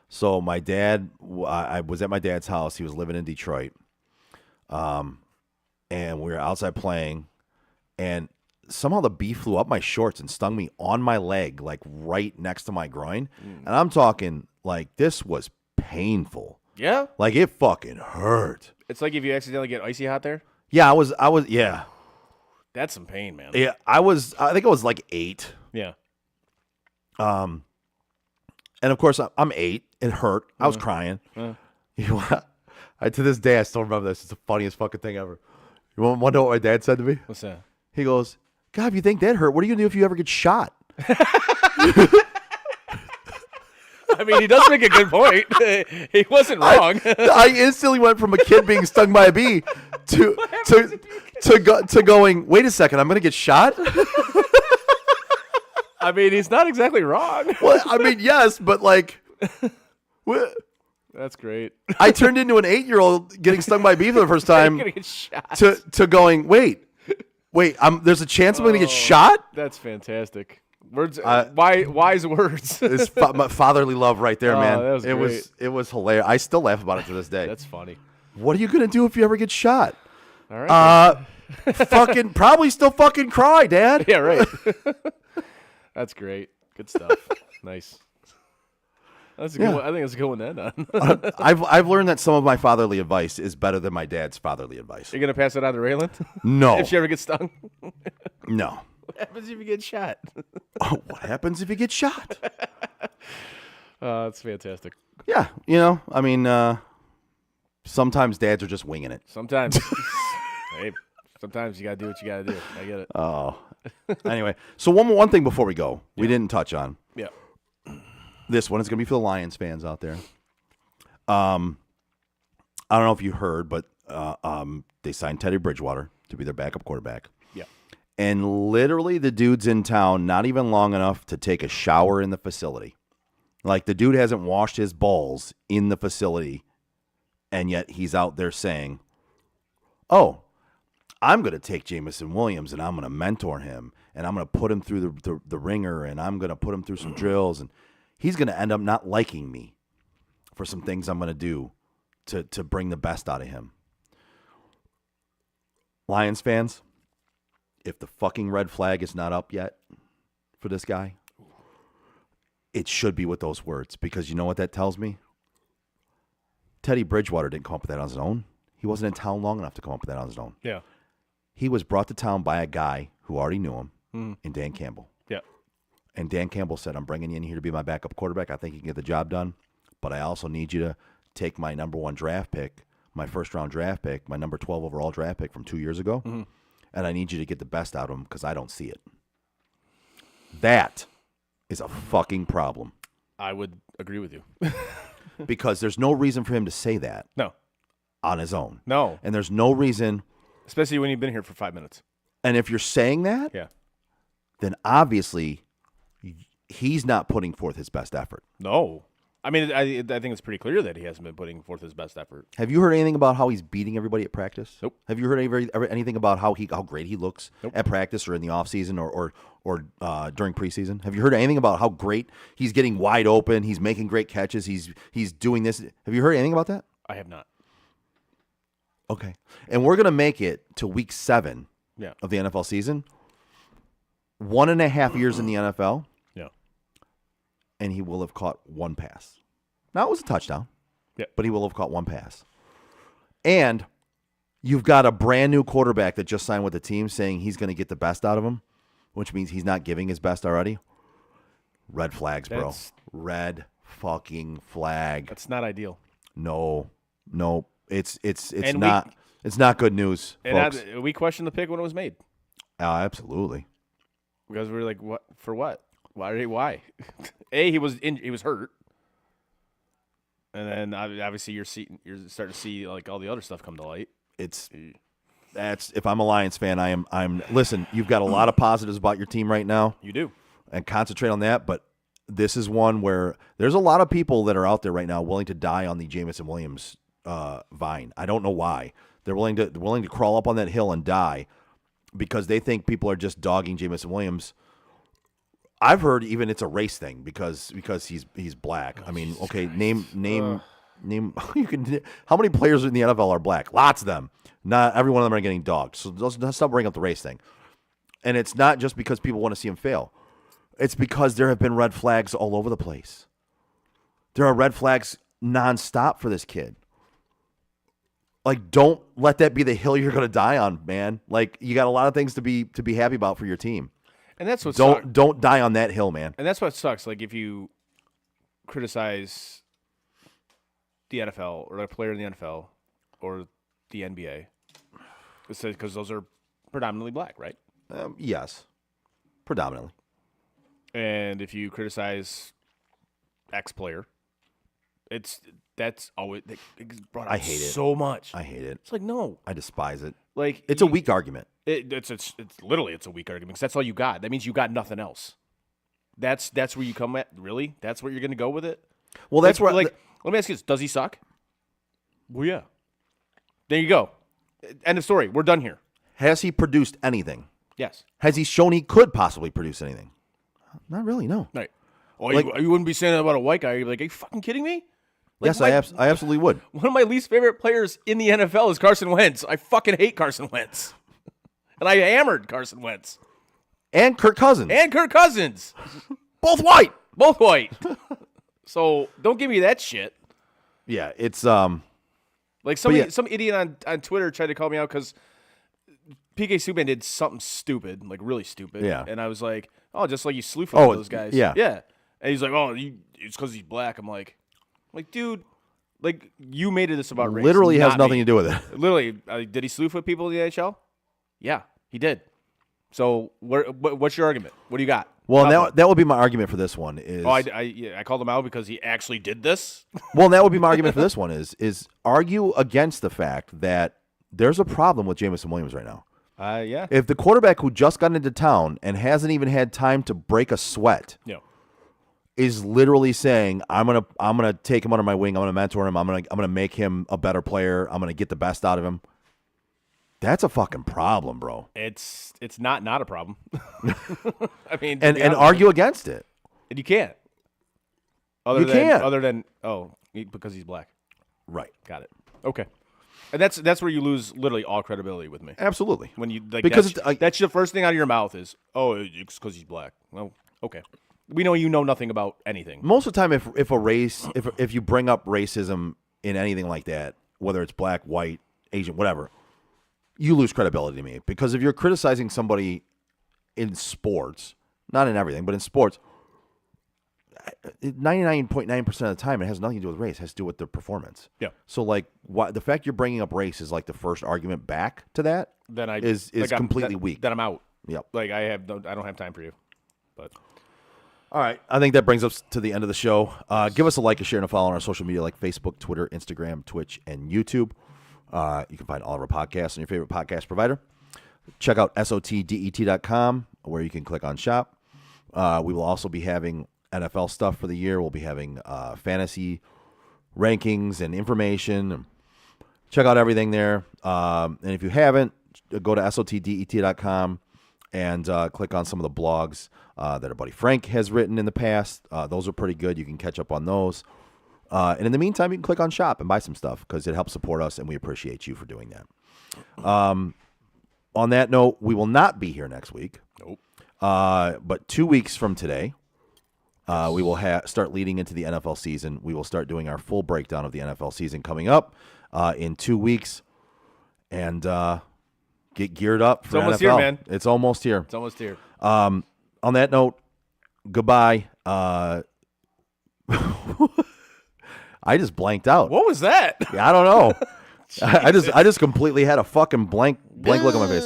So my dad, I was at my dad's house. He was living in Detroit. And we were outside playing, and somehow the bee flew up my shorts and stung me on my leg, like right next to my groin. And I'm talking like this was painful. Yeah? Like it fucking hurt. It's like if you accidentally get icy hot there. Yeah, I was, yeah. That's some pain, man. Yeah, I think I was like 8. Yeah. And of course, I'm 8. It hurt. I was crying. You know what? To this day, I still remember this. It's the funniest fucking thing ever. You want to know what my dad said to me? What's that? He goes, God, if you think that hurt, what are you going to do if you ever get shot? I mean, he does make a good point. He wasn't wrong. I instantly went from a kid being stung by a bee to going, wait a second, I'm going to get shot? I mean, he's not exactly wrong. Well, I mean, yes, but like, what? That's great. I turned into an 8-year-old getting stung by a bee for the first time Gonna get shot. to going, wait, there's a chance I'm going to get shot? That's fantastic. Words, wise words. It's my fatherly love right there, man. That was great. It was hilarious. I still laugh about it to this day. That's funny. What are you going to do if you ever get shot? All right. Fucking probably still fucking cry, Dad. Yeah, right. That's great. Good stuff. Nice. That's a good one. I think that's a good one to end on. I've learned that some of my fatherly advice is better than my dad's fatherly advice. You're gonna pass it on to Raylan? No. If she ever gets stung? No. What happens if you get shot? Oh, what happens if you get shot? That's fantastic. Yeah, I mean, sometimes dads are just winging it. Sometimes. Hey, sometimes you gotta do what you gotta do. I get it. Oh. Anyway, so one thing before we go, we didn't touch on. Yeah. This one is going to be for the Lions fans out there. I don't know if you heard, but they signed Teddy Bridgewater to be their backup quarterback. Yeah. And literally the dude's in town not even long enough to take a shower in the facility. Like the dude hasn't washed his balls in the facility, and yet he's out there saying, oh, I'm going to take Jameson Williams and I'm going to mentor him and I'm going to put him through the ringer and I'm going to put him through some drills and he's going to end up not liking me for some things I'm going to do to bring the best out of him. Lions fans, if the fucking red flag is not up yet for this guy, it should be with those words because you know what that tells me? Teddy Bridgewater didn't come up with that on his own. He wasn't in town long enough to come up with that on his own. Yeah. He was brought to town by a guy who already knew him in Dan Campbell. Yeah. And Dan Campbell said, I'm bringing you in here to be my backup quarterback. I think you can get the job done, but I also need you to take my number 1 draft pick, my first-round draft pick, my number 12 overall draft pick from 2 years ago, and I need you to get the best out of him because I don't see it. That is a fucking problem. I would agree with you. Because there's no reason for him to say that No. on his own. No. And there's no reason. Especially when you've been here for 5 minutes. And if you're saying that, Yeah. then obviously he's not putting forth his best effort. No. I mean, I think it's pretty clear that he hasn't been putting forth his best effort. Have you heard anything about how he's beating everybody at practice? Nope. Have you heard anything about how great he looks at practice or in the offseason or during preseason? Have you heard anything about how great he's getting wide open? He's making great catches. He's doing this. Have you heard anything about that? I have not. Okay. And we're going to make it to week 7 Yeah. of the NFL season. 1.5 years in the NFL. Yeah. And he will have caught 1 pass. Now, it was a touchdown. Yeah. But he will have caught 1 pass. And you've got a brand new quarterback that just signed with the team saying he's going to get the best out of him, which means he's not giving his best already. Red flags, bro. Red fucking flag. That's not ideal. No. It's And not. It's not good news, folks. And we questioned the pick when it was made. Absolutely. Because we were like, what? For what? Why? He was hurt. And then obviously you're starting to see like all the other stuff come to light. That's if I'm a Lions fan, I'm listen, you've got a lot of positives about your team right now. You do. And concentrate on that, but this is one where there's a lot of people that are out there right now willing to die on the Jameson Williams vine. I don't know why. They're willing to crawl up on that hill and die because they think people are just dogging Jameson Williams. I've heard even it's a race thing because he's black. I mean, okay, name. You can. How many players in the NFL are black? Lots of them. Not every one of them are getting dogged. So let's stop bringing up the race thing. And it's not just because people want to see him fail. It's because there have been red flags all over the place. There are red flags nonstop for this kid. Like, don't let that be the hill you're going to die on, man. Like, you got a lot of things to be happy about for your team. And that's what don't die on that hill, man. And that's what sucks. Like, if you criticize the NFL or a player in the NFL or the NBA, it's because those are predominantly black, right? Yes, predominantly. And if you criticize X player, that's always brought up I hate it so much. I hate it. It's like, no, I despise it. like It's a weak argument. It's literally a weak argument because that's all you got. That means you got nothing else. That's where you come at. Really, that's where you're going to go with it. Well, that's where let me ask you this: does he suck? Well, yeah. There you go. End of story. We're done here. has he produced anything? Yes. Has he shown he could possibly produce anything? Not really, no. Right. Oh, Like- you wouldn't be saying that about a white guy. You'd be like, are you fucking kidding me? Like, Yes, I absolutely would. One of my least favorite players in the NFL is Carson Wentz. I fucking hate Carson Wentz. And I hammered Carson Wentz. And Kirk Cousins. And Kirk Cousins. Both white. Both white. So don't give me that shit. Yeah, it's Like some idiot on Twitter tried to call me out because PK Subban did something stupid, like really stupid. Yeah. And I was like, oh, just like you slew for those guys. yeah. Yeah. And he's like, oh, it's because he's black. I'm like, dude, like you made this about race. literally has not nothing me. to do with it. Literally, did he slew foot people in the NHL? Yeah, he did. So what's your argument? What do you got? Well, that would be my argument for this one. Is I called him out because he actually did this. well, that would be my argument for this one. Is argue against the fact that there's a problem with Jameson Williams right now. Yeah. If the quarterback who just got into town and hasn't even had time to break a sweat Yeah. is literally saying, I'm gonna take him under my wing, I'm gonna mentor him, I'm gonna make him a better player, I'm gonna get the best out of him. That's a fucking problem, bro. It's not a problem. I mean, And argue against it. and you can't. You can't. Other than because he's black. Right. Got it. Okay. And that's where you lose literally all credibility with me. Absolutely. When you like Because that's the first thing out of your mouth is, oh, it's because he's black. Well, okay. We know you know nothing about anything. Most of the time, if you bring up racism in anything like that, whether it's black, white, Asian, whatever, you lose credibility to me. Because if you're criticizing somebody in sports, not in everything, but in sports, 99.9% of the time, it has nothing to do with race. It has to do with the performance. Yeah. So, like, the fact you're bringing up race is like the first argument back to that. Then is completely weak. Then I'm out. Yep. Like I don't have time for you. But All right. I think that brings us to the end of the show. Give us a like, a share, and a follow on our social media like Facebook, Twitter, Instagram, Twitch, and YouTube. You can find all of our podcasts on your favorite podcast provider. Check out sotdet.com where you can click on shop. We will also be having NFL stuff for the year. We'll be having fantasy rankings and information. Check out everything there. And if you haven't, go to sotdet.com and click on some of the blogs that our buddy Frank has written in the past. Those are pretty good. You can catch up on those. And in the meantime, you can click on shop and buy some stuff because it helps support us, and we appreciate you for doing that. On that note, we will not be here next week. Nope. But 2 weeks from today, we will start leading into the NFL season. We will start doing our full breakdown of the NFL season coming up in 2 weeks. And get geared up for It's almost NFL. here, man. It's almost here. It's almost here. On that note, goodbye. I just blanked out. What was that? I don't know. I just completely had a fucking blank look on my face.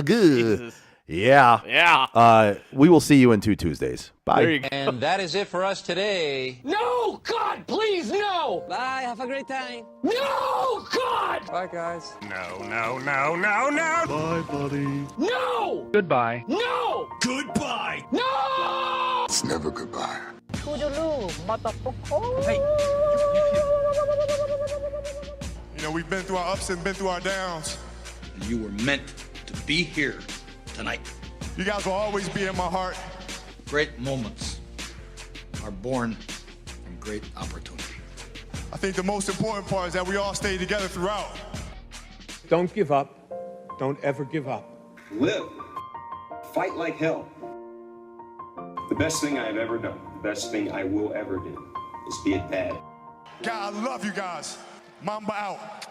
Good. Yeah. Yeah. We will see you in 2 Tuesdays. Bye. There you go. And that is it for us today. No! God, please, no! Bye, have a great time. No! God! Bye, guys. No. Bye, buddy. No! Goodbye. No! Goodbye. No! It's never goodbye. You know, we've been through our ups and been through our downs. And you were meant to be here tonight. You guys will always be in my heart. Great moments are born from great opportunity. I think the most important part is that we all stay together throughout. Don't give up. Don't ever give up. Live Fight like hell. The best thing I have ever done, the best thing I will ever do, is be a dad. God, I love you guys. Mamba out.